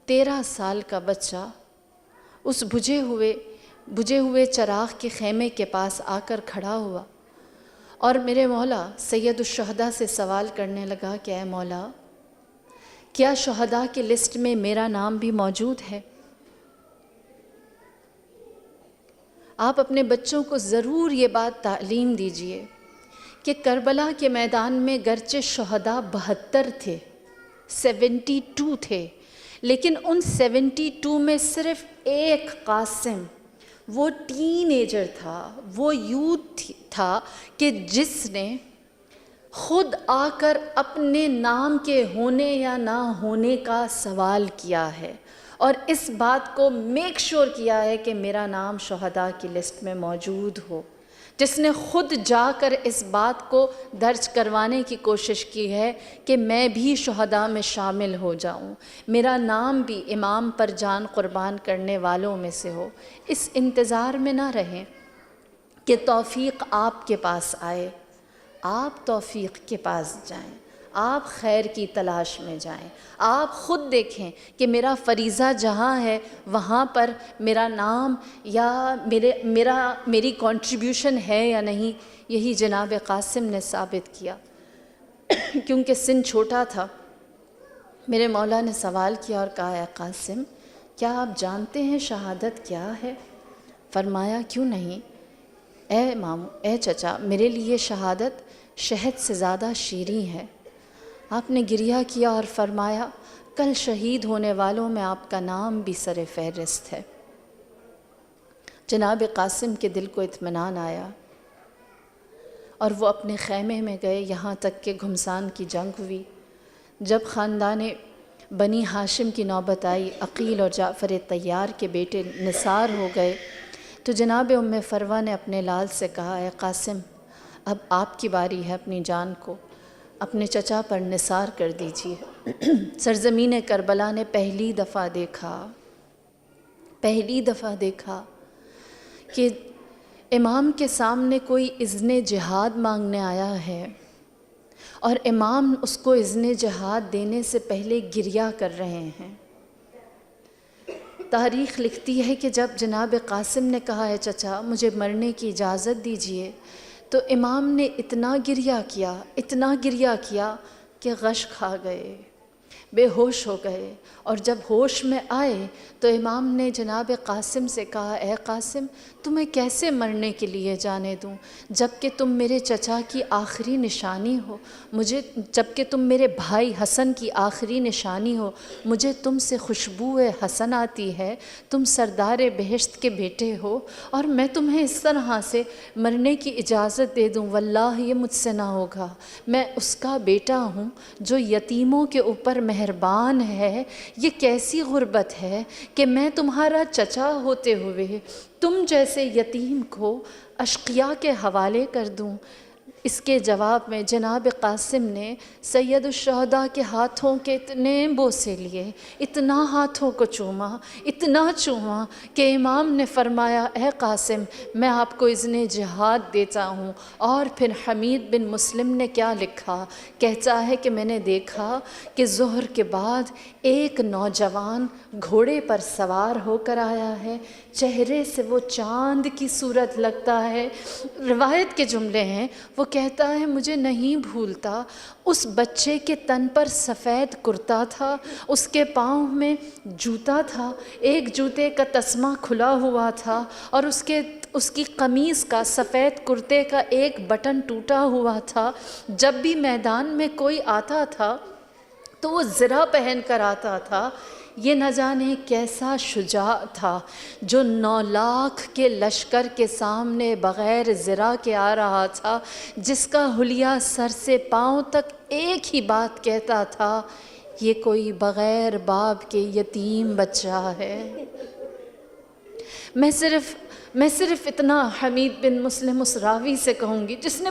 13 سال کا بچہ اس بجھے ہوئے چراغ کے خیمے کے پاس آ کر کھڑا ہوا اور میرے مولا سید الشہداء سے سوال کرنے لگا کہ اے مولا، کیا شہداء کی لسٹ میں میرا نام بھی موجود ہے؟ آپ اپنے بچوں کو ضرور یہ بات تعلیم دیجئے کہ کربلا کے میدان میں گرچہ شہداء 72 تھے، 72 تھے، لیکن ان 72 میں صرف ایک قاسم، وہ ٹین ایجر تھا، وہ یوتھ تھا کہ جس نے خود آ کر اپنے نام کے ہونے یا نہ ہونے کا سوال کیا ہے، اور اس بات کو میک شور کیا ہے کہ میرا نام شہداء کی لسٹ میں موجود ہو، جس نے خود جا کر اس بات کو درج کروانے کی کوشش کی ہے کہ میں بھی شہداء میں شامل ہو جاؤں، میرا نام بھی امام پر جان قربان کرنے والوں میں سے ہو۔ اس انتظار میں نہ رہیں کہ توفیق آپ کے پاس آئے، آپ توفیق کے پاس جائیں، آپ خیر کی تلاش میں جائیں، آپ خود دیکھیں کہ میرا فریضہ جہاں ہے وہاں پر میرا نام یا میری کنٹریبیوشن ہے یا نہیں۔ یہی جناب قاسم نے ثابت کیا۔ کیونکہ سن چھوٹا تھا، میرے مولا نے سوال کیا اور کہا، اے قاسم، کیا آپ جانتے ہیں شہادت کیا ہے؟ فرمایا، کیوں نہیں؟ اے ماموں، اے چچا، میرے لیے شہادت شہد سے زیادہ شیریں ہے۔ آپ نے گریہ کیا اور فرمایا، کل شہید ہونے والوں میں آپ کا نام بھی سر فہرست ہے۔ جناب قاسم کے دل کو اطمینان آیا اور وہ اپنے خیمے میں گئے، یہاں تک کہ گھمسان کی جنگ ہوئی۔ جب خاندان بنی ہاشم کی نوبت آئی، عقیل اور جعفر طیار کے بیٹے نثار ہو گئے، تو جناب ام فروہ نے اپنے لال سے کہا، اے قاسم، اب آپ کی باری ہے، اپنی جان کو اپنے چچا پر نثار کر دیجیے۔ سرزمین کربلا نے پہلی دفعہ دیکھا کہ امام کے سامنے کوئی اذن جہاد مانگنے آیا ہے، اور امام اس کو اذن جہاد دینے سے پہلے گریہ کر رہے ہیں۔ تاریخ لکھتی ہے کہ جب جناب قاسم نے کہا، ہے چچا مجھے مرنے کی اجازت دیجیے، تو امام نے اتنا گریہ کیا کہ غش کھا گئے، بے ہوش ہو گئے، اور جب ہوش میں آئے تو امام نے جناب قاسم سے کہا، اے قاسم، تمہیں کیسے مرنے کے لیے جانے دوں، جبکہ تم میرے چچا کی آخری نشانی ہو، جبکہ تم میرے بھائی حسن کی آخری نشانی ہو، مجھے تم سے خوشبو حسن آتی ہے، تم سردار بہشت کے بیٹے ہو، اور میں تمہیں اس طرح سے مرنے کی اجازت دے دوں، واللہ یہ مجھ سے نہ ہوگا۔ میں اس کا بیٹا ہوں جو یتیموں کے اوپر مہربان ہے۔ یہ کیسی غربت ہے کہ میں تمہارا چچا ہوتے ہوئے تم جیسے یتیم کو اشقیاء کے حوالے کر دوں۔ اس کے جواب میں جناب قاسم نے سید الشہداء کے ہاتھوں کے اتنے بوسے لیے، اتنا ہاتھوں کو چوما، اتنا چوما کہ امام نے فرمایا اے قاسم میں آپ کو اذن جہاد دیتا ہوں۔ اور پھر حمید بن مسلم نے کیا لکھا، کہتا ہے کہ میں نے دیکھا کہ ظہر کے بعد ایک نوجوان گھوڑے پر سوار ہو کر آیا ہے، چہرے سے وہ چاند کی صورت لگتا ہے۔ روایت کے جملے ہیں، وہ کہتا ہے مجھے نہیں بھولتا، اس بچے کے تن پر سفید کرتا تھا، اس کے پاؤں میں جوتا تھا، ایک جوتے کا تسمہ کھلا ہوا تھا اور اس کی قمیص کا سفید کرتے کا ایک بٹن ٹوٹا ہوا تھا۔ جب بھی میدان میں کوئی آتا تھا تو وہ زرہ پہن کر آتا تھا۔ یہ نہ جانے کیسا شجاع تھا جو 9 لاکھ کے لشکر کے سامنے بغیر زرہ کے آ رہا تھا، جس کا حلیہ سر سے پاؤں تک ایک ہی بات کہتا تھا، یہ کوئی بغیر باپ کے یتیم بچہ ہے۔ میں صرف اتنا حمید بن مسلم اس راوی سے کہوں گی جس نے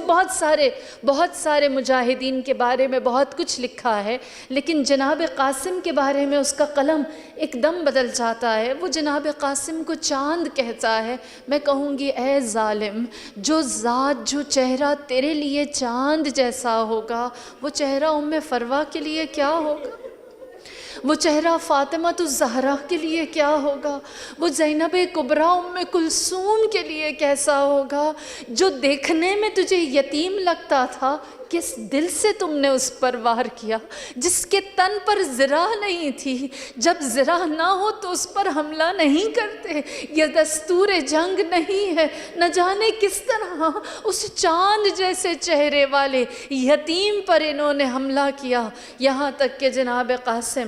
بہت سارے مجاہدین کے بارے میں بہت کچھ لکھا ہے، لیکن جناب قاسم کے بارے میں اس کا قلم ایک دم بدل جاتا ہے۔ وہ جناب قاسم کو چاند کہتا ہے۔ میں کہوں گی اے ظالم، جو ذات جو چہرہ تیرے لیے چاند جیسا ہوگا، وہ چہرہ ام فروا کے لیے کیا ہوگا؟ وہ چہرہ فاطمہ الزہرا کے لیے کیا ہوگا؟ وہ زینب کبریٰ ام کلثوم کے لیے کیسا ہوگا؟ جو دیکھنے میں تجھے یتیم لگتا تھا، کس دل سے تم نے اس پر وار کیا؟ جس کے تن پر زرہ نہیں تھی، جب زرہ نہ ہو تو اس پر حملہ نہیں کرتے، یہ دستور جنگ نہیں ہے۔ نہ جانے کس طرح اس چاند جیسے چہرے والے یتیم پر انہوں نے حملہ کیا، یہاں تک کہ جناب قاسم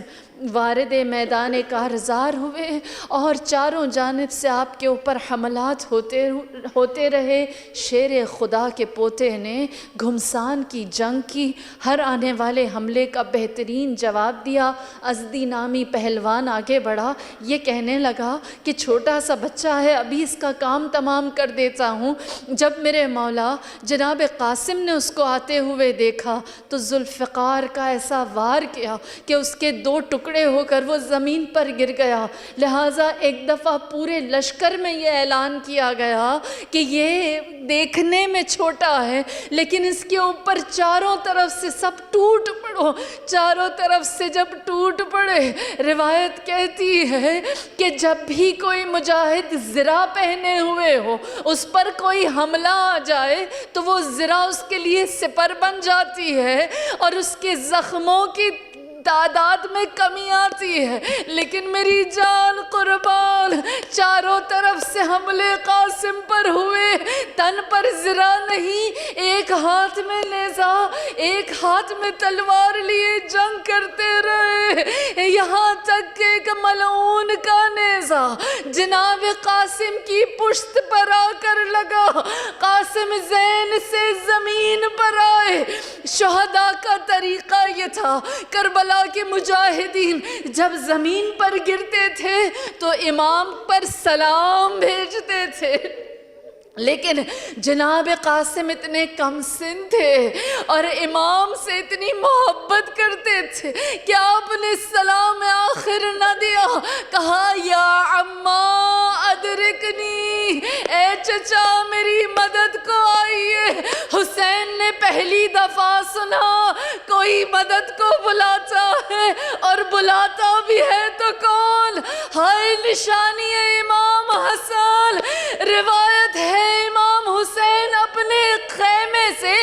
وارد میدان کارزار ہوئے اور چاروں جانب سے آپ کے اوپر حملات ہوتے رہے۔ شیر خدا کے پوتے نے گھمسان کی جنگ کی، ہر آنے والے حملے کا بہترین جواب دیا۔ ازدی نامی پہلوان آگے بڑھا، یہ کہنے لگا کہ چھوٹا سا بچہ ہے، ابھی اس کا کام تمام کر دیتا ہوں۔ جب میرے مولا جناب قاسم نے اس کو آتے ہوئے دیکھا تو ذوالفقار کا ایسا وار کیا کہ اس کے 2 ٹکڑے ہو کر وہ زمین پر گر گیا۔ لہٰذا ایک دفعہ پورے لشکر میں یہ اعلان کیا گیا کہ یہ دیکھنے میں چھوٹا ہے لیکن اس کے اوپر چاروں طرف سے سب ٹوٹ پڑو۔ چاروں طرف سے جب ٹوٹ پڑے، روایت کہتی ہے کہ جب بھی کوئی مجاہد زرہ پہنے ہوئے ہو، اس پر کوئی حملہ آ جائے تو وہ زرہ اس کے لیے سپر بن جاتی ہے اور اس کے زخموں کی تعداد میں کمی آتی ہے۔ لیکن میری جان قربان، چاروں طرف سے حملے قاسم پر ہوئے، تن پر زرہ نہیں، ایک ہاتھ میں نیزہ ایک ہاتھ میں تلوار لیے جنگ کرتے رہے، یہاں تک کہ ایک ملعون کا نیزہ جناب قاسم کی پشت پر آ کر لگا۔ قاسم زین سے زمین پر آئے۔ شہداء کا طریقہ یہ تھا، کربلا کے مجاہدین جب زمین پر گرتے تھے تو امام پر سلام بھیجتے تھے، لیکن جناب قاسم اتنے کم سن تھے اور امام سے اتنی محبت کرتے تھے کہ آپ نے سلام آخر نہ دیا، کہا یا عمّا ادرکنی، اے چچا میری مدد کو آئیے۔ حسین نے پہلی دفعہ سنا کوئی مدد کو بلاتا ہے، اور بلاتا بھی ہے تو کون؟ ہائے نشانی امام حسن! روایت ہے امام حسین اپنے خیمے سے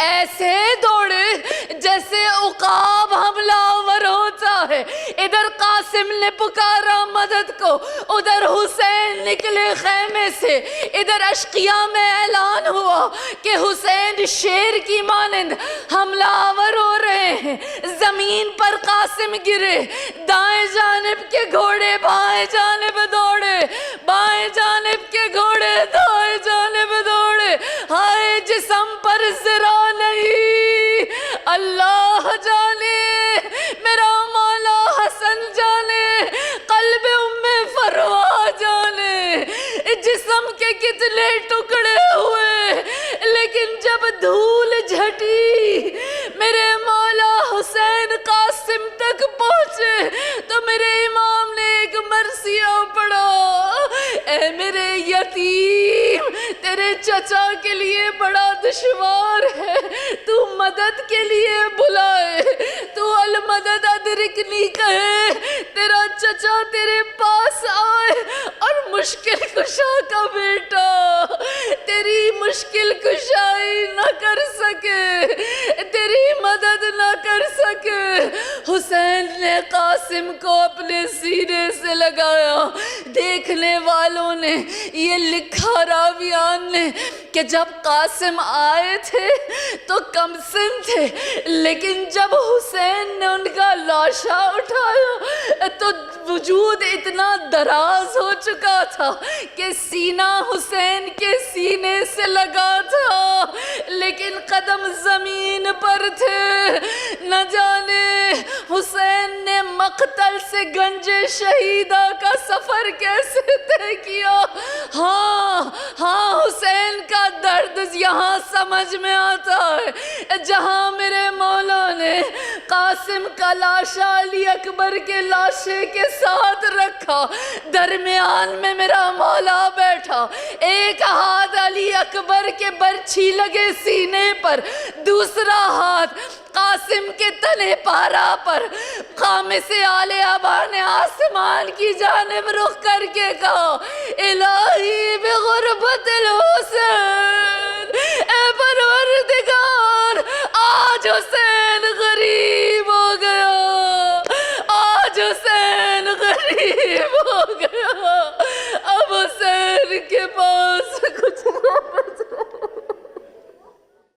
ایسے دوڑے جیسے عقاب حملہ آور ہوتا ہے۔ ادھر قاسم نے پکارا مدد کو، ادھر حسین نکلے خیمے سے، ادھر اشقیاء میں اعلان ہوا کہ حسین شیر کی مانند حملہ آور ہو رہے ہیں۔ زمین پر قاسم گرے، دائیں جانب کے گھوڑے بائیں جانب دوڑے، بائیں جانب کے گھوڑے دائیں جانب دوڑے۔ ہائے جسم پر زرہ نہیں، اللہ جانے، میرا مولا حسن جانے، قلب ام فروا جانے، جسم کے کتنے ٹکڑے ہوئے لیکن جب دھول جھٹی میرے مولا حسین قاسم تک پہنچے تو میرے امام نے ایک مرثیہ پڑھا، اے میرے یتیم تیرے چچا کے لیے بڑا دشوار ہے، تو مدد کے لیے بلائے، تو المدد ادرکنی کہے، تیرا چچا تیرے پاس آئے اور مشکل کشا کا بیٹا تیری مشکل کشائی نہ کر سکے، تیری مدد نہ کر سکے۔ حسین نے قاسم کو اپنے سینے سے لگایا۔ دیکھنے والوں نے یہ لکھا راویان نے کہ جب قاسم آئے تھے تو کم سن تھے، لیکن جب حسین نے ان کا لاشا اٹھایا تو وجود اتنا دراز ہو چکا تھا کہ سینہ حسین کے سینے سے لگا تھا، لیکن قدم زمین پر تھے۔ نہ جانے حسین نے مقتل سے گنج شہیدہ کا سفر کیسے طے کیا۔ ہاں حسین کا درد یہاں سمجھ میں آتا ہے، جہاں میرے مولا نے قاسم کا لاشا علی اکبر کے لاشے کے ساتھ رکھا، درمیان میں میرا مولا بیٹھا، ایک ہاتھ علی اکبر کے برچھی لگے سینے پر، دوسرا ہاتھ قاسم کے تنے پارا پر۔ خامس آل ابا نے آسمان کی جانب رخ کر کے کہا، الہی بغربت الحسین، اے پروردگار آج حسین غریب ہو گیا، آج حسین غریب ہو گیا۔